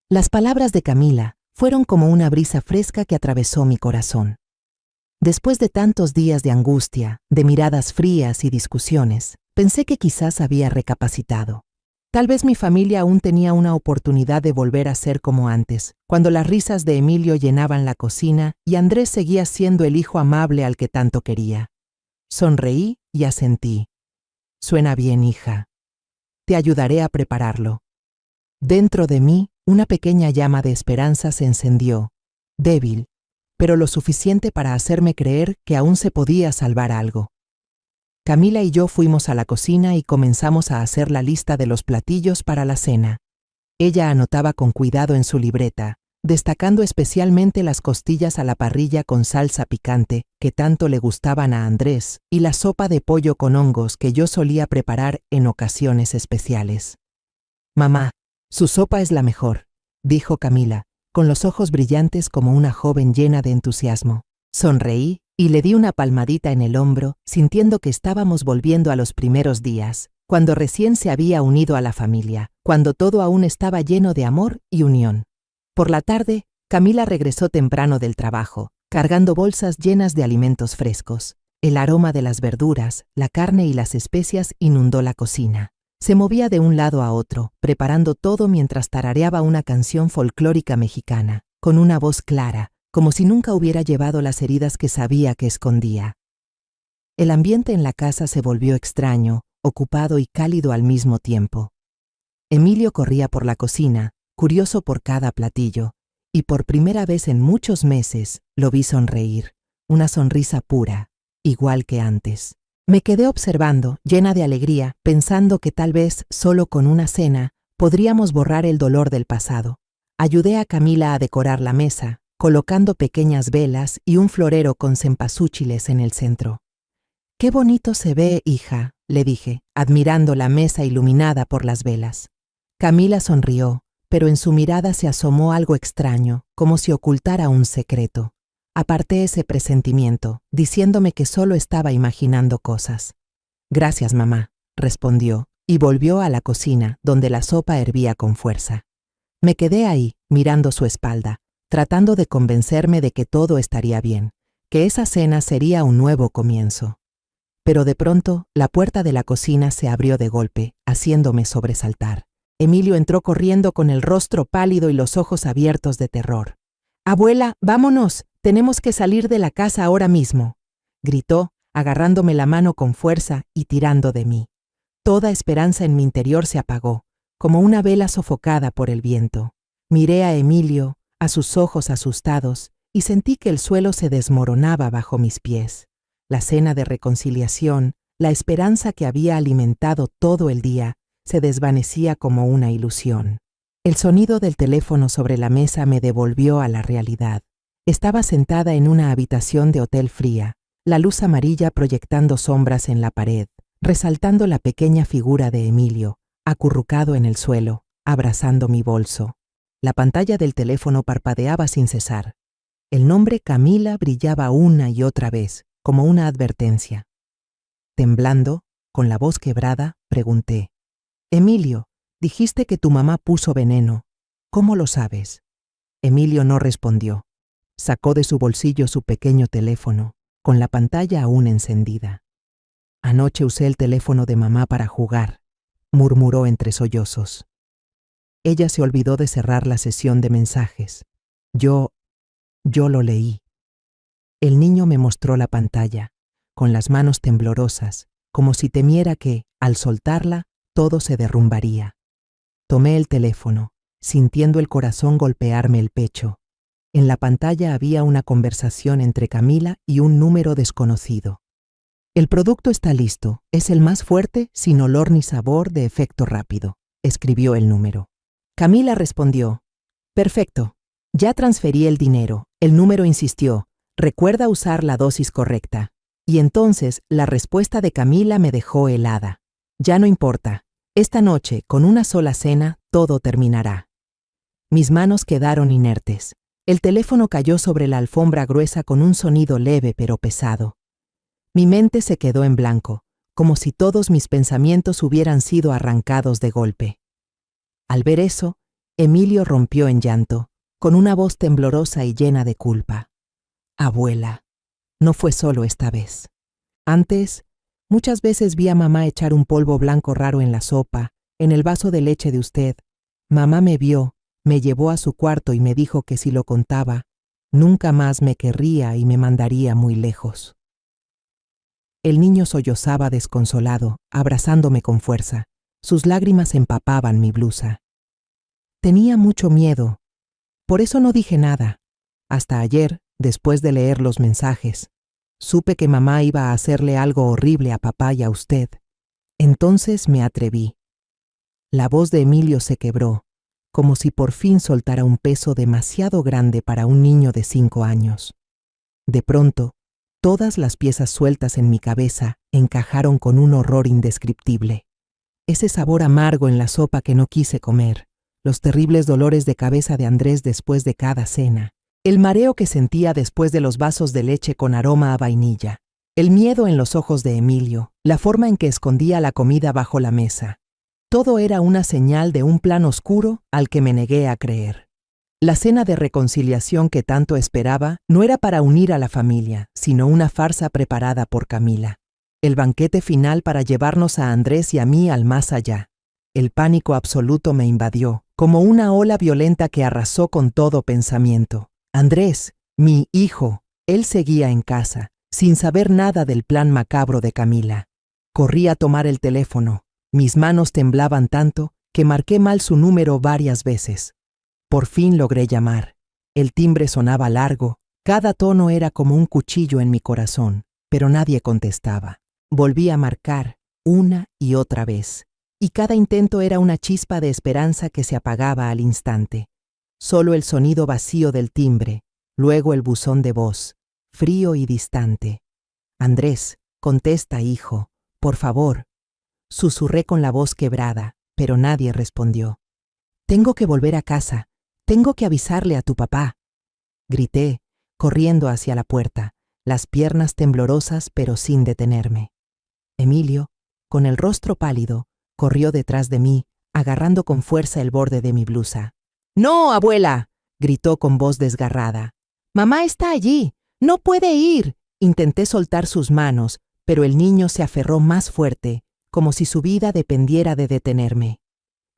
Las palabras de Camila fueron como una brisa fresca que atravesó mi corazón. Después de tantos días de angustia, de miradas frías y discusiones, pensé que quizás había recapacitado. Tal vez mi familia aún tenía una oportunidad de volver a ser como antes, cuando las risas de Emilio llenaban la cocina y Andrés seguía siendo el hijo amable al que tanto quería. Sonreí y asentí. «Suena bien, hija. Te ayudaré a prepararlo». Dentro de mí, una pequeña llama de esperanza se encendió, débil, pero lo suficiente para hacerme creer que aún se podía salvar algo. Camila y yo fuimos a la cocina y comenzamos a hacer la lista de los platillos para la cena. Ella anotaba con cuidado en su libreta, destacando especialmente las costillas a la parrilla con salsa picante que tanto le gustaban a Andrés y la sopa de pollo con hongos que yo solía preparar en ocasiones especiales. «Mamá, su sopa es la mejor», dijo Camila, con los ojos brillantes como una joven llena de entusiasmo. Sonreí y le di una palmadita en el hombro, sintiendo que estábamos volviendo a los primeros días, cuando recién se había unido a la familia, cuando todo aún estaba lleno de amor y unión. Por la tarde, Camila regresó temprano del trabajo, cargando bolsas llenas de alimentos frescos. El aroma de las verduras, la carne y las especias inundó la cocina. Se movía de un lado a otro, preparando todo mientras tarareaba una canción folclórica mexicana, con una voz clara, como si nunca hubiera llevado las heridas que sabía que escondía. El ambiente en la casa se volvió extraño, ocupado y cálido al mismo tiempo. Emilio corría por la cocina, curioso por cada platillo, y por primera vez en muchos meses lo vi sonreír, una sonrisa pura, igual que antes. Me quedé observando, llena de alegría, pensando que tal vez, solo con una cena, podríamos borrar el dolor del pasado. Ayudé a Camila a decorar la mesa, colocando pequeñas velas y un florero con cempasúchiles en el centro. «Qué bonito se ve, hija», le dije, admirando la mesa iluminada por las velas. Camila sonrió, pero en su mirada se asomó algo extraño, como si ocultara un secreto. Aparté ese presentimiento, diciéndome que solo estaba imaginando cosas. «Gracias, mamá», respondió, y volvió a la cocina, donde la sopa hervía con fuerza. Me quedé ahí, mirando su espalda, tratando de convencerme de que todo estaría bien, que esa cena sería un nuevo comienzo. Pero de pronto, la puerta de la cocina se abrió de golpe, haciéndome sobresaltar. Emilio entró corriendo con el rostro pálido y los ojos abiertos de terror. «Abuela, vámonos, tenemos que salir de la casa ahora mismo», gritó, agarrándome la mano con fuerza y tirando de mí. Toda esperanza en mi interior se apagó, como una vela sofocada por el viento. Miré a Emilio, a sus ojos asustados, y sentí que el suelo se desmoronaba bajo mis pies. La cena de reconciliación, la esperanza que había alimentado todo el día, se desvanecía como una ilusión. El sonido del teléfono sobre la mesa me devolvió a la realidad. Estaba sentada en una habitación de hotel fría, la luz amarilla proyectando sombras en la pared, resaltando la pequeña figura de Emilio, acurrucado en el suelo, abrazando mi bolso. La pantalla del teléfono parpadeaba sin cesar. El nombre Camila brillaba una y otra vez, como una advertencia. Temblando, con la voz quebrada, pregunté: «Emilio, dijiste que tu mamá puso veneno. ¿Cómo lo sabes?». Emilio no respondió. Sacó de su bolsillo su pequeño teléfono, con la pantalla aún encendida. «Anoche usé el teléfono de mamá para jugar», murmuró entre sollozos. Ella se olvidó de cerrar la sesión de mensajes. Yo lo leí. El niño me mostró la pantalla, con las manos temblorosas, como si temiera que, al soltarla, todo se derrumbaría. Tomé el teléfono, sintiendo el corazón golpearme el pecho. En la pantalla había una conversación entre Camila y un número desconocido. «El producto está listo. Es el más fuerte, sin olor ni sabor, de efecto rápido», escribió el número. Camila respondió: «Perfecto. Ya transferí el dinero». El número insistió: «Recuerda usar la dosis correcta». Y entonces la respuesta de Camila me dejó helada. «Ya no importa. Esta noche, con una sola cena, todo terminará». Mis manos quedaron inertes. El teléfono cayó sobre la alfombra gruesa con un sonido leve pero pesado. Mi mente se quedó en blanco, como si todos mis pensamientos hubieran sido arrancados de golpe. Al ver eso, Emilio rompió en llanto, con una voz temblorosa y llena de culpa. «Abuela, no fue solo esta vez. Antes, muchas veces vi a mamá echar un polvo blanco raro en la sopa, en el vaso de leche de usted. Mamá me vio, me llevó a su cuarto y me dijo que si lo contaba, nunca más me querría y me mandaría muy lejos». El niño sollozaba desconsolado, abrazándome con fuerza. Sus lágrimas empapaban mi blusa. Tenía mucho miedo. Por eso no dije nada. Hasta ayer, después de leer los mensajes, supe que mamá iba a hacerle algo horrible a papá y a usted. Entonces me atreví. La voz de Emilio se quebró, como si por fin soltara un peso demasiado grande para un niño de 5 años. De pronto, todas las piezas sueltas en mi cabeza encajaron con un horror indescriptible. Ese sabor amargo en la sopa que no quise comer, los terribles dolores de cabeza de Andrés después de cada cena, el mareo que sentía después de los vasos de leche con aroma a vainilla, el miedo en los ojos de Emilio, la forma en que escondía la comida bajo la mesa. Todo era una señal de un plan oscuro al que me negué a creer. La cena de reconciliación que tanto esperaba no era para unir a la familia, sino una farsa preparada por Camila. El banquete final para llevarnos a Andrés y a mí al más allá. El pánico absoluto me invadió, como una ola violenta que arrasó con todo pensamiento. Andrés, mi hijo, él seguía en casa, sin saber nada del plan macabro de Camila. Corrí a tomar el teléfono. Mis manos temblaban tanto que marqué mal su número varias veces. Por fin logré llamar. El timbre sonaba largo, cada tono era como un cuchillo en mi corazón, pero nadie contestaba. Volví a marcar, una y otra vez, y cada intento era una chispa de esperanza que se apagaba al instante. Solo el sonido vacío del timbre, luego el buzón de voz, frío y distante. «Andrés, contesta, hijo, por favor». Susurré con la voz quebrada, pero nadie respondió. «Tengo que volver a casa. Tengo que avisarle a tu papá», grité, corriendo hacia la puerta, las piernas temblorosas pero sin detenerme. Emilio, con el rostro pálido, corrió detrás de mí, agarrando con fuerza el borde de mi blusa. «¡No, abuela!», gritó con voz desgarrada. «Mamá está allí. No puede ir». Intenté soltar sus manos, pero el niño se aferró más fuerte, como si su vida dependiera de detenerme.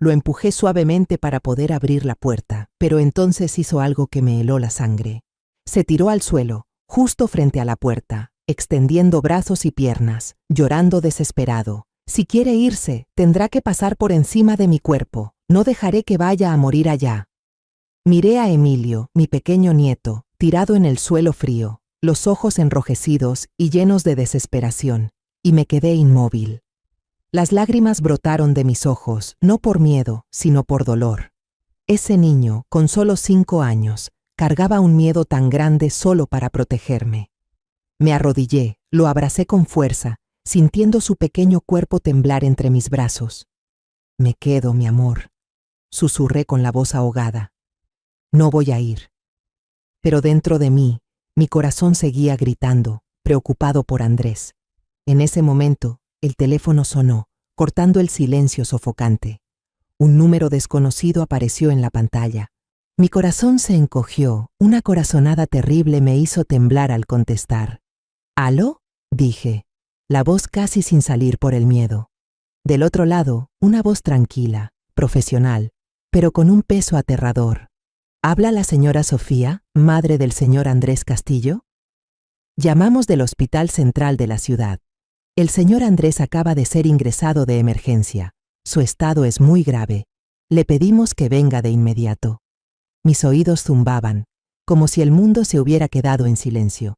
Lo empujé suavemente para poder abrir la puerta, pero entonces hizo algo que me heló la sangre. Se tiró al suelo, justo frente a la puerta, extendiendo brazos y piernas, llorando desesperado. «Si quiere irse, tendrá que pasar por encima de mi cuerpo. No dejaré que vaya a morir allá». Miré a Emilio, mi pequeño nieto, tirado en el suelo frío, los ojos enrojecidos y llenos de desesperación, y me quedé inmóvil. Las lágrimas brotaron de mis ojos, no por miedo, sino por dolor. Ese niño, con solo 5 años, cargaba un miedo tan grande solo para protegerme. Me arrodillé, lo abracé con fuerza, sintiendo su pequeño cuerpo temblar entre mis brazos. Me quedo, mi amor, susurré con la voz ahogada. No voy a ir. Pero dentro de mí, mi corazón seguía gritando, preocupado por Andrés. En ese momento, el teléfono sonó, cortando el silencio sofocante. Un número desconocido apareció en la pantalla. Mi corazón se encogió, una corazonada terrible me hizo temblar al contestar. ¿Aló? Dije, la voz casi sin salir por el miedo. Del otro lado, una voz tranquila, profesional, pero con un peso aterrador. ¿Habla la señora Sofía, madre del señor Andrés Castillo? Llamamos del Hospital Central de la ciudad. El señor Andrés acaba de ser ingresado de emergencia. Su estado es muy grave. Le pedimos que venga de inmediato. Mis oídos zumbaban, como si el mundo se hubiera quedado en silencio.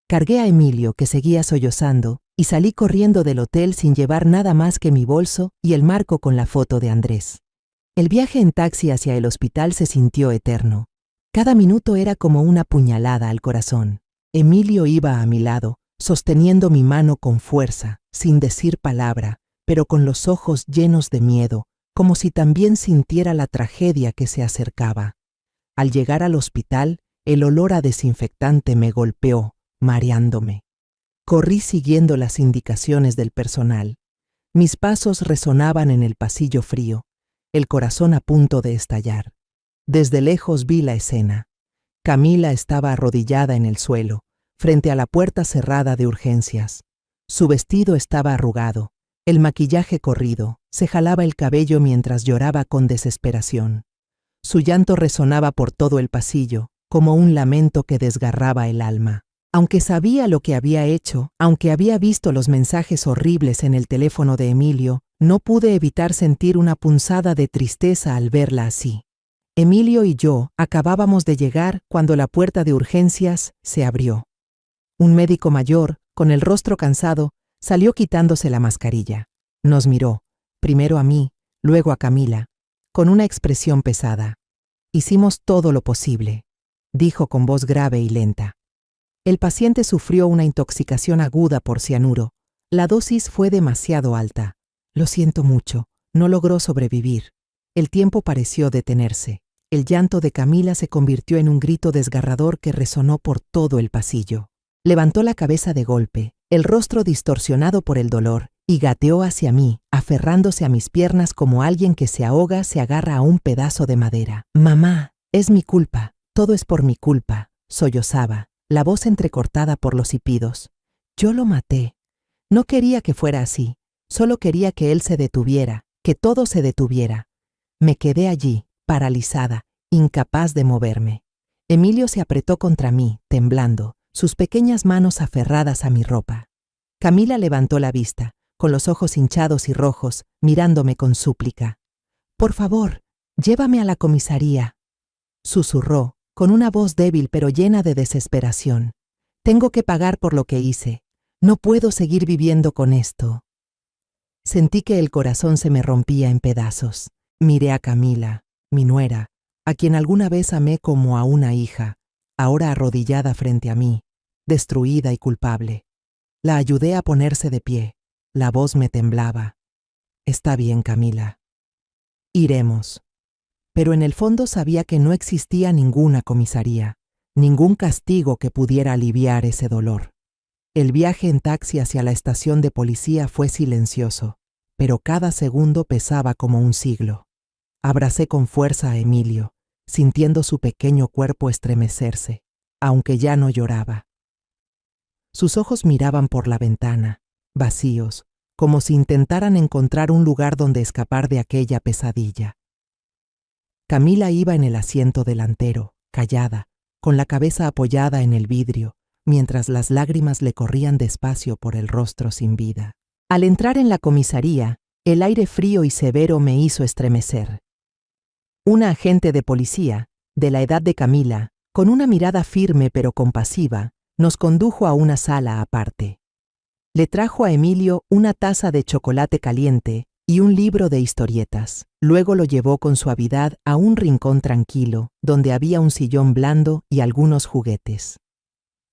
Cargué a Emilio, que seguía sollozando, y salí corriendo del hotel sin llevar nada más que mi bolso y el marco con la foto de Andrés. El viaje en taxi hacia el hospital se sintió eterno. Cada minuto era como una puñalada al corazón. Emilio iba a mi lado, sosteniendo mi mano con fuerza, sin decir palabra, pero con los ojos llenos de miedo, como si también sintiera la tragedia que se acercaba. Al llegar al hospital, el olor a desinfectante me golpeó, mareándome. Corrí siguiendo las indicaciones del personal. Mis pasos resonaban en el pasillo frío, el corazón a punto de estallar. Desde lejos vi la escena. Camila estaba arrodillada en el suelo, frente a la puerta cerrada de urgencias. Su vestido estaba arrugado, el maquillaje corrido, se jalaba el cabello mientras lloraba con desesperación. Su llanto resonaba por todo el pasillo, como un lamento que desgarraba el alma. Aunque sabía lo que había hecho, aunque había visto los mensajes horribles en el teléfono de Emilio, no pude evitar sentir una punzada de tristeza al verla así. Emilio y yo acabábamos de llegar cuando la puerta de urgencias se abrió. Un médico mayor, con el rostro cansado, salió quitándose la mascarilla. Nos miró, primero a mí, luego a Camila, con una expresión pesada. «Hicimos todo lo posible», dijo con voz grave y lenta. El paciente sufrió una intoxicación aguda por cianuro. La dosis fue demasiado alta. Lo siento mucho, no logró sobrevivir. El tiempo pareció detenerse. El llanto de Camila se convirtió en un grito desgarrador que resonó por todo el pasillo. Levantó la cabeza de golpe, el rostro distorsionado por el dolor, y gateó hacia mí, aferrándose a mis piernas como alguien que se ahoga se agarra a un pedazo de madera. «Mamá, es mi culpa, todo es por mi culpa», sollozaba, la voz entrecortada por los hipidos. «Yo lo maté. No quería que fuera así, solo quería que él se detuviera, que todo se detuviera». Me quedé allí, paralizada, incapaz de moverme. Emilio se apretó contra mí, temblando, sus pequeñas manos aferradas a mi ropa. Camila levantó la vista, con los ojos hinchados y rojos, mirándome con súplica. «Por favor, llévame a la comisaría», susurró, con una voz débil pero llena de desesperación. «Tengo que pagar por lo que hice. No puedo seguir viviendo con esto». Sentí que el corazón se me rompía en pedazos. Miré a Camila, mi nuera, a quien alguna vez amé como a una hija, ahora arrodillada frente a mí, destruida y culpable. La ayudé a ponerse de pie. La voz me temblaba. «Está bien, Camila. Iremos». Pero en el fondo sabía que no existía ninguna comisaría, ningún castigo que pudiera aliviar ese dolor. El viaje en taxi hacia la estación de policía fue silencioso, pero cada segundo pesaba como un siglo. Abracé con fuerza a Emilio, sintiendo su pequeño cuerpo estremecerse, aunque ya no lloraba. Sus ojos miraban por la ventana, vacíos, como si intentaran encontrar un lugar donde escapar de aquella pesadilla. Camila iba en el asiento delantero, callada, con la cabeza apoyada en el vidrio, mientras las lágrimas le corrían despacio por el rostro sin vida. Al entrar en la comisaría, el aire frío y severo me hizo estremecer. Una agente de policía, de la edad de Camila, con una mirada firme pero compasiva, nos condujo a una sala aparte. Le trajo a Emilio una taza de chocolate caliente y un libro de historietas. Luego lo llevó con suavidad a un rincón tranquilo, donde había un sillón blando y algunos juguetes.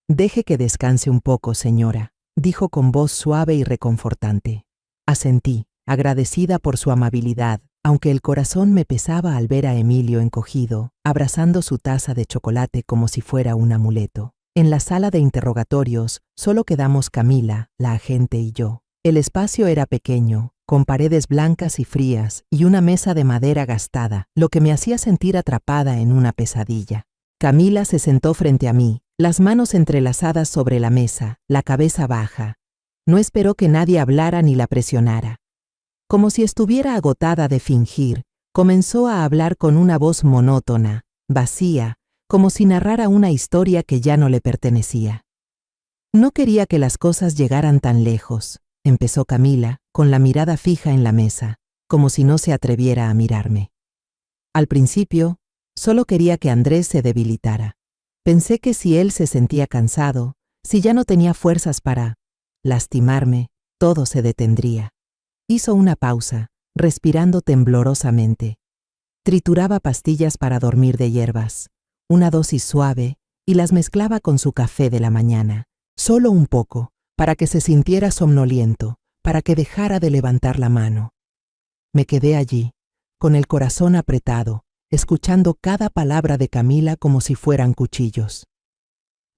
Deje que descanse un poco, señora, dijo con voz suave y reconfortante. Asentí, agradecida por su amabilidad, aunque el corazón me pesaba al ver a Emilio encogido, abrazando su taza de chocolate como si fuera un amuleto. En la sala de interrogatorios solo quedamos Camila, la agente y yo. El espacio era pequeño, con paredes blancas y frías y una mesa de madera gastada, lo que me hacía sentir atrapada en una pesadilla. Camila se sentó frente a mí, las manos entrelazadas sobre la mesa, la cabeza baja. No esperó que nadie hablara ni la presionara. Como si estuviera agotada de fingir, comenzó a hablar con una voz monótona, vacía, como si narrara una historia que ya no le pertenecía. No quería que las cosas llegaran tan lejos, empezó Camila, con la mirada fija en la mesa, como si no se atreviera a mirarme. Al principio, solo quería que Andrés se debilitara. Pensé que si él se sentía cansado, si ya no tenía fuerzas para lastimarme, todo se detendría. Hizo una pausa, respirando temblorosamente. Trituraba pastillas para dormir de hierbas, una dosis suave, y las mezclaba con su café de la mañana. Solo un poco, para que se sintiera somnoliento, para que dejara de levantar la mano. Me quedé allí, con el corazón apretado, escuchando cada palabra de Camila como si fueran cuchillos.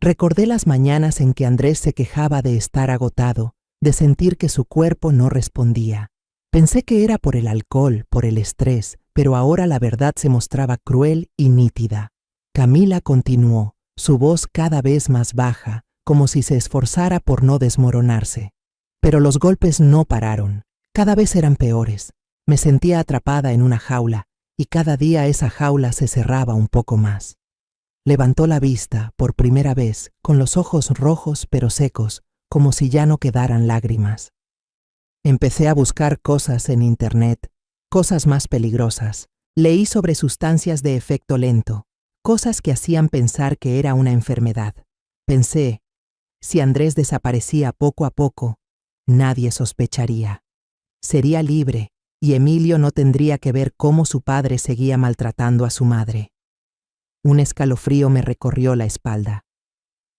Recordé las mañanas en que Andrés se quejaba de estar agotado, de sentir que su cuerpo no respondía. Pensé que era por el alcohol, por el estrés, pero ahora la verdad se mostraba cruel y nítida. Camila continuó, su voz cada vez más baja, como si se esforzara por no desmoronarse. Pero los golpes no pararon, cada vez eran peores. Me sentía atrapada en una jaula, y cada día esa jaula se cerraba un poco más. Levantó la vista, por primera vez, con los ojos rojos pero secos, como si ya no quedaran lágrimas. Empecé a buscar cosas en internet, cosas más peligrosas. Leí sobre sustancias de efecto lento, cosas que hacían pensar que era una enfermedad. Pensé, si Andrés desaparecía poco a poco, nadie sospecharía. Sería libre, y Emilio no tendría que ver cómo su padre seguía maltratando a su madre. Un escalofrío me recorrió la espalda.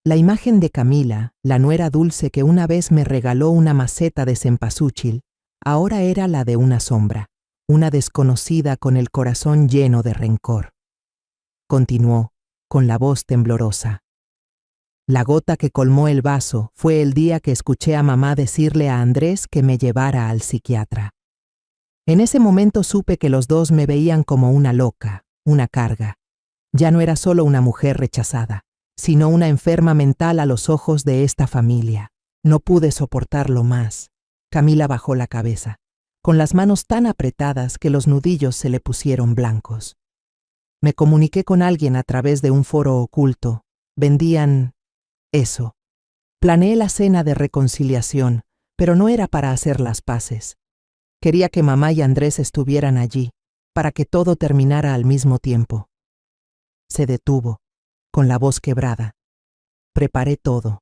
La imagen de Camila, la nuera dulce que una vez me regaló una maceta de cempasúchil, ahora era la de una sombra, una desconocida con el corazón lleno de rencor. Continuó, con la voz temblorosa. La gota que colmó el vaso fue el día que escuché a mamá decirle a Andrés que me llevara al psiquiatra. En ese momento supe que los dos me veían como una loca, una carga. Ya no era solo una mujer rechazada, sino una enferma mental a los ojos de esta familia. No pude soportarlo más. Camila bajó la cabeza, con las manos tan apretadas que los nudillos se le pusieron blancos. Me comuniqué con alguien a través de un foro oculto. Vendían eso. Planeé la cena de reconciliación, pero no era para hacer las paces. Quería que mamá y Andrés estuvieran allí, para que todo terminara al mismo tiempo. Se detuvo, con la voz quebrada. Preparé todo,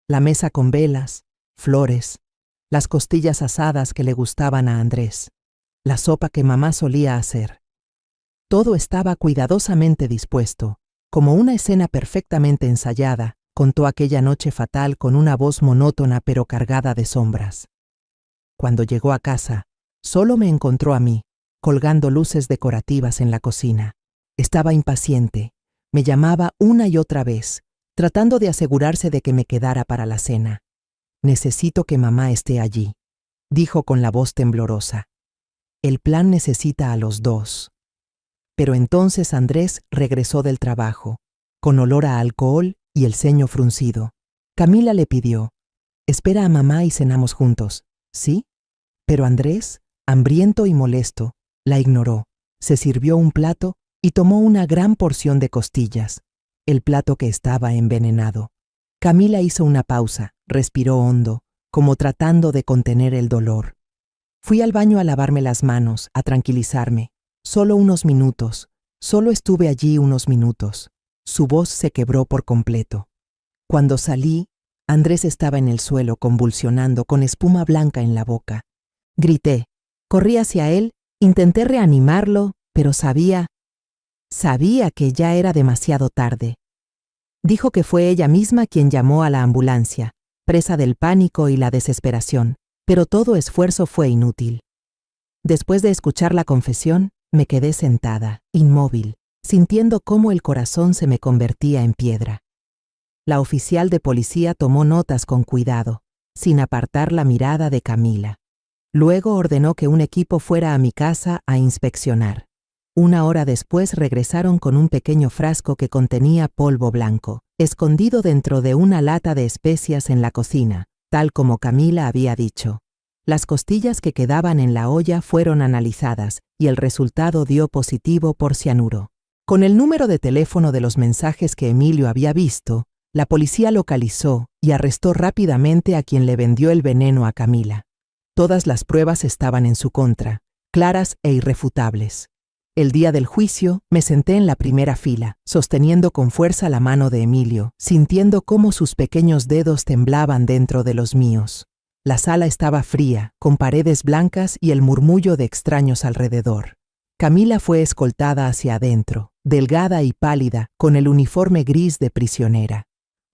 la mesa con velas, flores, las costillas asadas que le gustaban a Andrés, la sopa que mamá solía hacer. Todo estaba cuidadosamente dispuesto, como una escena perfectamente ensayada, contó aquella noche fatal con una voz monótona pero cargada de sombras. Cuando llegó a casa, solo me encontró a mí, colgando luces decorativas en la cocina. Estaba impaciente, me llamaba una y otra vez, tratando de asegurarse de que me quedara para la cena. Necesito que mamá esté allí, dijo con la voz temblorosa. El plan necesita a los dos. Pero entonces Andrés regresó del trabajo, con olor a alcohol y el ceño fruncido. Camila le pidió, espera a mamá y cenamos juntos, ¿sí? Pero Andrés, hambriento y molesto, la ignoró. Se sirvió un plato y tomó una gran porción de costillas, el plato que estaba envenenado. Camila hizo una pausa, respiró hondo, como tratando de contener el dolor. Fui al baño a lavarme las manos, a tranquilizarme. Solo unos minutos, solo estuve allí unos minutos. Su voz se quebró por completo. Cuando salí, Andrés estaba en el suelo convulsionando con espuma blanca en la boca. Grité, corrí hacia él, intenté reanimarlo, pero sabía que ya era demasiado tarde. Dijo que fue ella misma quien llamó a la ambulancia, presa del pánico y la desesperación, pero todo esfuerzo fue inútil. Después de escuchar la confesión, me quedé sentada, inmóvil, sintiendo cómo el corazón se me convertía en piedra. La oficial de policía tomó notas con cuidado, sin apartar la mirada de Camila. Luego ordenó que un equipo fuera a mi casa a inspeccionar. 1 hora después regresaron con un pequeño frasco que contenía polvo blanco, escondido dentro de una lata de especias en la cocina, tal como Camila había dicho. Las costillas que quedaban en la olla fueron analizadas y el resultado dio positivo por cianuro. Con el número de teléfono de los mensajes que Emilio había visto, la policía localizó y arrestó rápidamente a quien le vendió el veneno a Camila. Todas las pruebas estaban en su contra, claras e irrefutables. El día del juicio, me senté en la primera fila, sosteniendo con fuerza la mano de Emilio, sintiendo cómo sus pequeños dedos temblaban dentro de los míos. La sala estaba fría, con paredes blancas y el murmullo de extraños alrededor. Camila fue escoltada hacia adentro, delgada y pálida, con el uniforme gris de prisionera.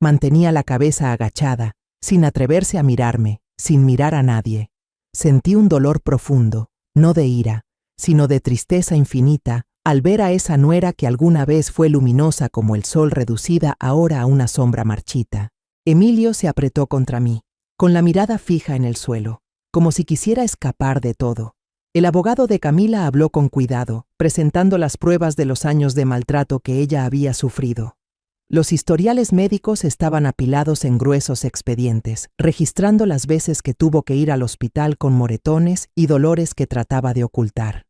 Mantenía la cabeza agachada, sin atreverse a mirarme, sin mirar a nadie. Sentí un dolor profundo, no de ira, sino de tristeza infinita, al ver a esa nuera que alguna vez fue luminosa como el sol reducida ahora a una sombra marchita. Emilio se apretó contra mí, con la mirada fija en el suelo, como si quisiera escapar de todo. El abogado de Camila habló con cuidado, presentando las pruebas de los años de maltrato que ella había sufrido. Los historiales médicos estaban apilados en gruesos expedientes, registrando las veces que tuvo que ir al hospital con moretones y dolores que trataba de ocultar.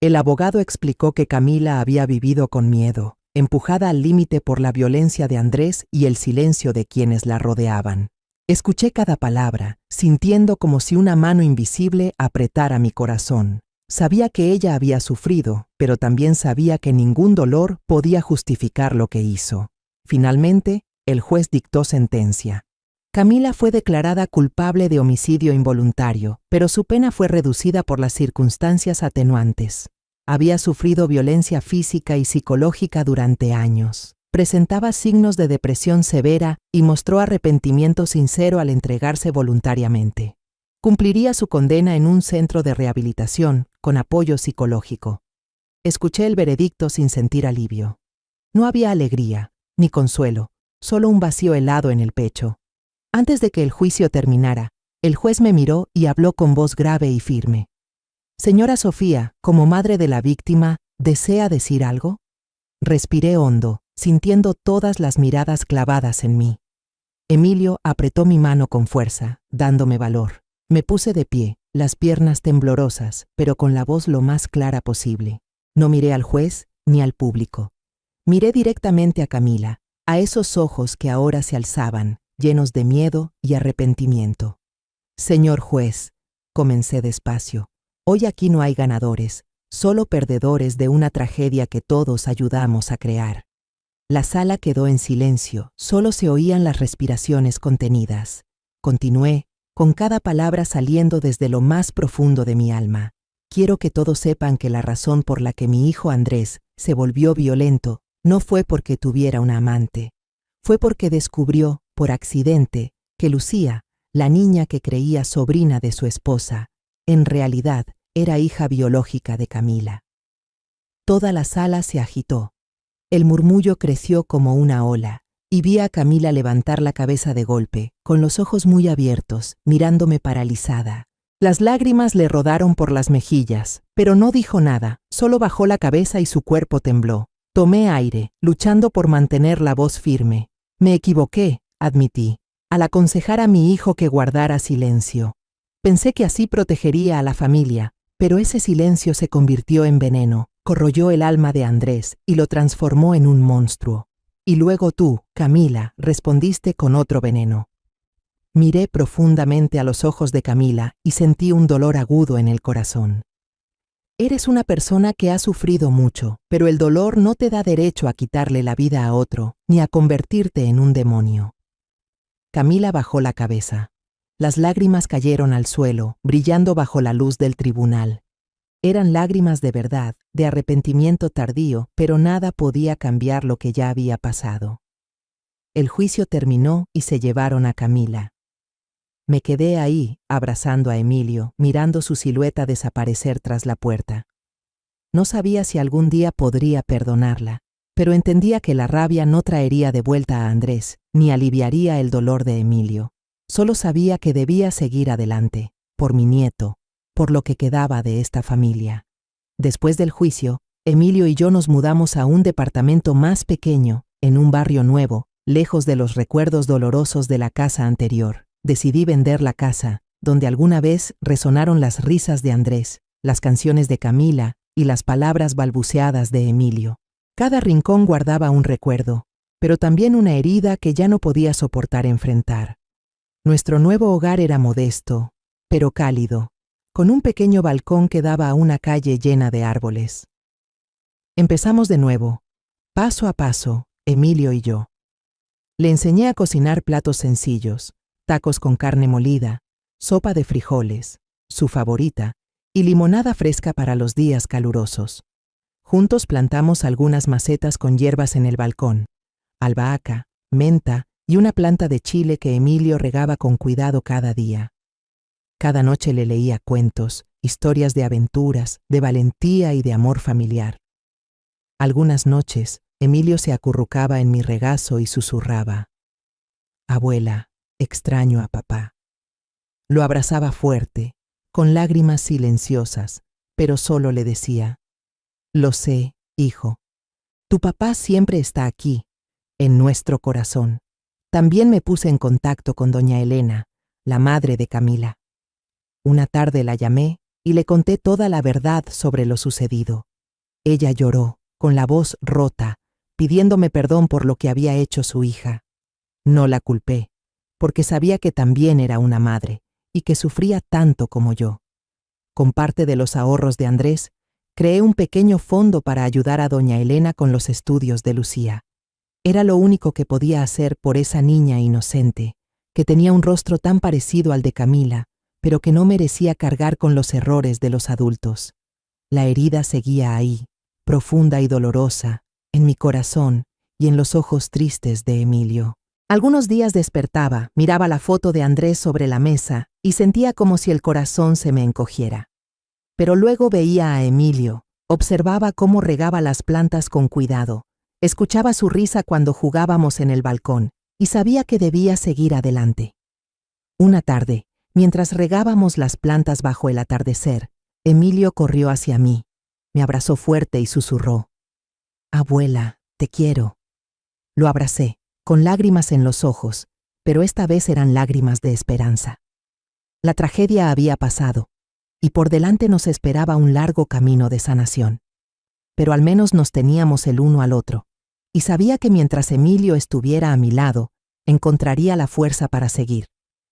El abogado explicó que Camila había vivido con miedo, empujada al límite por la violencia de Andrés y el silencio de quienes la rodeaban. Escuché cada palabra, sintiendo como si una mano invisible apretara mi corazón. Sabía que ella había sufrido, pero también sabía que ningún dolor podía justificar lo que hizo. Finalmente, el juez dictó sentencia. Camila fue declarada culpable de homicidio involuntario, pero su pena fue reducida por las circunstancias atenuantes. Había sufrido violencia física y psicológica durante años. Presentaba signos de depresión severa y mostró arrepentimiento sincero al entregarse voluntariamente. Cumpliría su condena en un centro de rehabilitación, con apoyo psicológico. Escuché el veredicto sin sentir alivio. No había alegría, ni consuelo, solo un vacío helado en el pecho. Antes de que el juicio terminara, el juez me miró y habló con voz grave y firme. «Señora Sofía, como madre de la víctima, ¿desea decir algo?» Respiré hondo, sintiendo todas las miradas clavadas en mí. Emilio apretó mi mano con fuerza, dándome valor. Me puse de pie, las piernas temblorosas, pero con la voz lo más clara posible. No miré al juez ni al público. Miré directamente a Camila, a esos ojos que ahora se alzaban, llenos de miedo y arrepentimiento. «Señor juez», comencé despacio, «hoy aquí no hay ganadores, solo perdedores de una tragedia que todos ayudamos a crear». La sala quedó en silencio, solo se oían las respiraciones contenidas. Continué, con cada palabra saliendo desde lo más profundo de mi alma. «Quiero que todos sepan que la razón por la que mi hijo Andrés se volvió violento no fue porque tuviera una amante. Fue porque descubrió, por accidente, que Lucía, la niña que creía sobrina de su esposa, en realidad era hija biológica de Camila». Toda la sala se agitó. El murmullo creció como una ola, y vi a Camila levantar la cabeza de golpe, con los ojos muy abiertos, mirándome paralizada. Las lágrimas le rodaron por las mejillas, pero no dijo nada, solo bajó la cabeza y su cuerpo tembló. Tomé aire, luchando por mantener la voz firme. Me equivoqué, admití, al aconsejar a mi hijo que guardara silencio. Pensé que así protegería a la familia, pero ese silencio se convirtió en veneno, corroyó el alma de Andrés y lo transformó en un monstruo. Y luego tú, Camila, respondiste con otro veneno. Miré profundamente a los ojos de Camila y sentí un dolor agudo en el corazón. Eres una persona que ha sufrido mucho, pero el dolor no te da derecho a quitarle la vida a otro, ni a convertirte en un demonio. Camila bajó la cabeza. Las lágrimas cayeron al suelo, brillando bajo la luz del tribunal. Eran lágrimas de verdad, de arrepentimiento tardío, pero nada podía cambiar lo que ya había pasado. El juicio terminó y se llevaron a Camila. Me quedé ahí, abrazando a Emilio, mirando su silueta desaparecer tras la puerta. No sabía si algún día podría perdonarla, pero entendía que la rabia no traería de vuelta a Andrés, ni aliviaría el dolor de Emilio. Solo sabía que debía seguir adelante, por mi nieto, por lo que quedaba de esta familia. Después del juicio, Emilio y yo nos mudamos a un departamento más pequeño, en un barrio nuevo, lejos de los recuerdos dolorosos de la casa anterior. Decidí vender la casa, donde alguna vez resonaron las risas de Andrés, las canciones de Camila y las palabras balbuceadas de Emilio. Cada rincón guardaba un recuerdo, pero también una herida que ya no podía soportar enfrentar. Nuestro nuevo hogar era modesto, pero cálido, con un pequeño balcón que daba a una calle llena de árboles. Empezamos de nuevo, paso a paso, Emilio y yo. Le enseñé a cocinar platos sencillos, tacos con carne molida, sopa de frijoles, su favorita, y limonada fresca para los días calurosos. Juntos plantamos algunas macetas con hierbas en el balcón, albahaca, menta y una planta de chile que Emilio regaba con cuidado cada día. Cada noche le leía cuentos, historias de aventuras, de valentía y de amor familiar. Algunas noches, Emilio se acurrucaba en mi regazo y susurraba: «Abuela, extraño a papá». Lo abrazaba fuerte, con lágrimas silenciosas, pero solo le decía: «Lo sé, hijo. Tu papá siempre está aquí, en nuestro corazón». También me puse en contacto con doña Elena, la madre de Camila. Una tarde la llamé y le conté toda la verdad sobre lo sucedido. Ella lloró, con la voz rota, pidiéndome perdón por lo que había hecho su hija. No la culpé, porque sabía que también era una madre y que sufría tanto como yo. Con parte de los ahorros de Andrés, creé un pequeño fondo para ayudar a doña Elena con los estudios de Lucía. Era lo único que podía hacer por esa niña inocente, que tenía un rostro tan parecido al de Camila, pero que no merecía cargar con los errores de los adultos. La herida seguía ahí, profunda y dolorosa, en mi corazón y en los ojos tristes de Emilio. Algunos días despertaba, miraba la foto de Andrés sobre la mesa y sentía como si el corazón se me encogiera. Pero luego veía a Emilio, observaba cómo regaba las plantas con cuidado, escuchaba su risa cuando jugábamos en el balcón y sabía que debía seguir adelante. Una tarde, mientras regábamos las plantas bajo el atardecer, Emilio corrió hacia mí, me abrazó fuerte y susurró: «Abuela, te quiero». Lo abracé, con lágrimas en los ojos, pero esta vez eran lágrimas de esperanza. La tragedia había pasado, y por delante nos esperaba un largo camino de sanación. Pero al menos nos teníamos el uno al otro, y sabía que mientras Emilio estuviera a mi lado, encontraría la fuerza para seguir,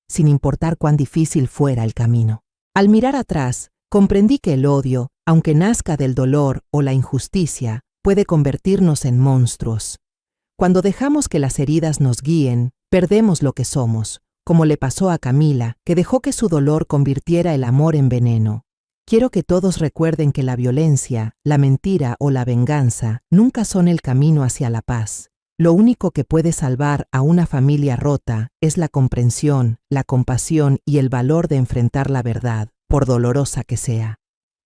sin importar cuán difícil fuera el camino. Al mirar atrás, comprendí que el odio, aunque nazca del dolor o la injusticia, puede convertirnos en monstruos. Cuando dejamos que las heridas nos guíen, perdemos lo que somos, como le pasó a Camila, que dejó que su dolor convirtiera el amor en veneno. Quiero que todos recuerden que la violencia, la mentira o la venganza nunca son el camino hacia la paz. Lo único que puede salvar a una familia rota es la comprensión, la compasión y el valor de enfrentar la verdad, por dolorosa que sea.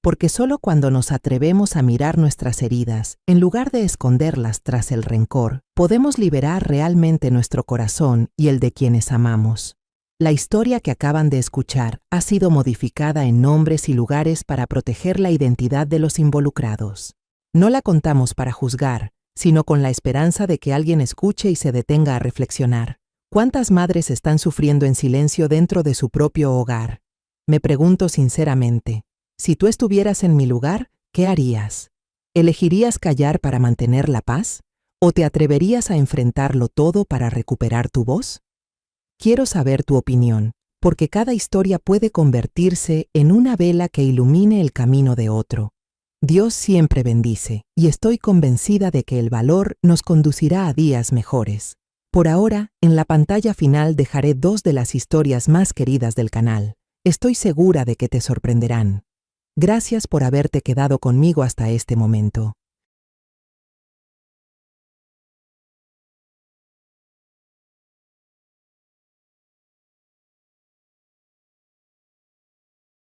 Porque solo cuando nos atrevemos a mirar nuestras heridas, en lugar de esconderlas tras el rencor, podemos liberar realmente nuestro corazón y el de quienes amamos. La historia que acaban de escuchar ha sido modificada en nombres y lugares para proteger la identidad de los involucrados. No la contamos para juzgar, sino con la esperanza de que alguien escuche y se detenga a reflexionar. ¿Cuántas madres están sufriendo en silencio dentro de su propio hogar? Me pregunto sinceramente, si tú estuvieras en mi lugar, ¿qué harías? ¿Elegirías callar para mantener la paz? ¿O te atreverías a enfrentarlo todo para recuperar tu voz? Quiero saber tu opinión, porque cada historia puede convertirse en una vela que ilumine el camino de otro. Dios siempre bendice, y estoy convencida de que el valor nos conducirá a días mejores. Por ahora, en la pantalla final dejaré 2 de las historias más queridas del canal. Estoy segura de que te sorprenderán. Gracias por haberte quedado conmigo hasta este momento.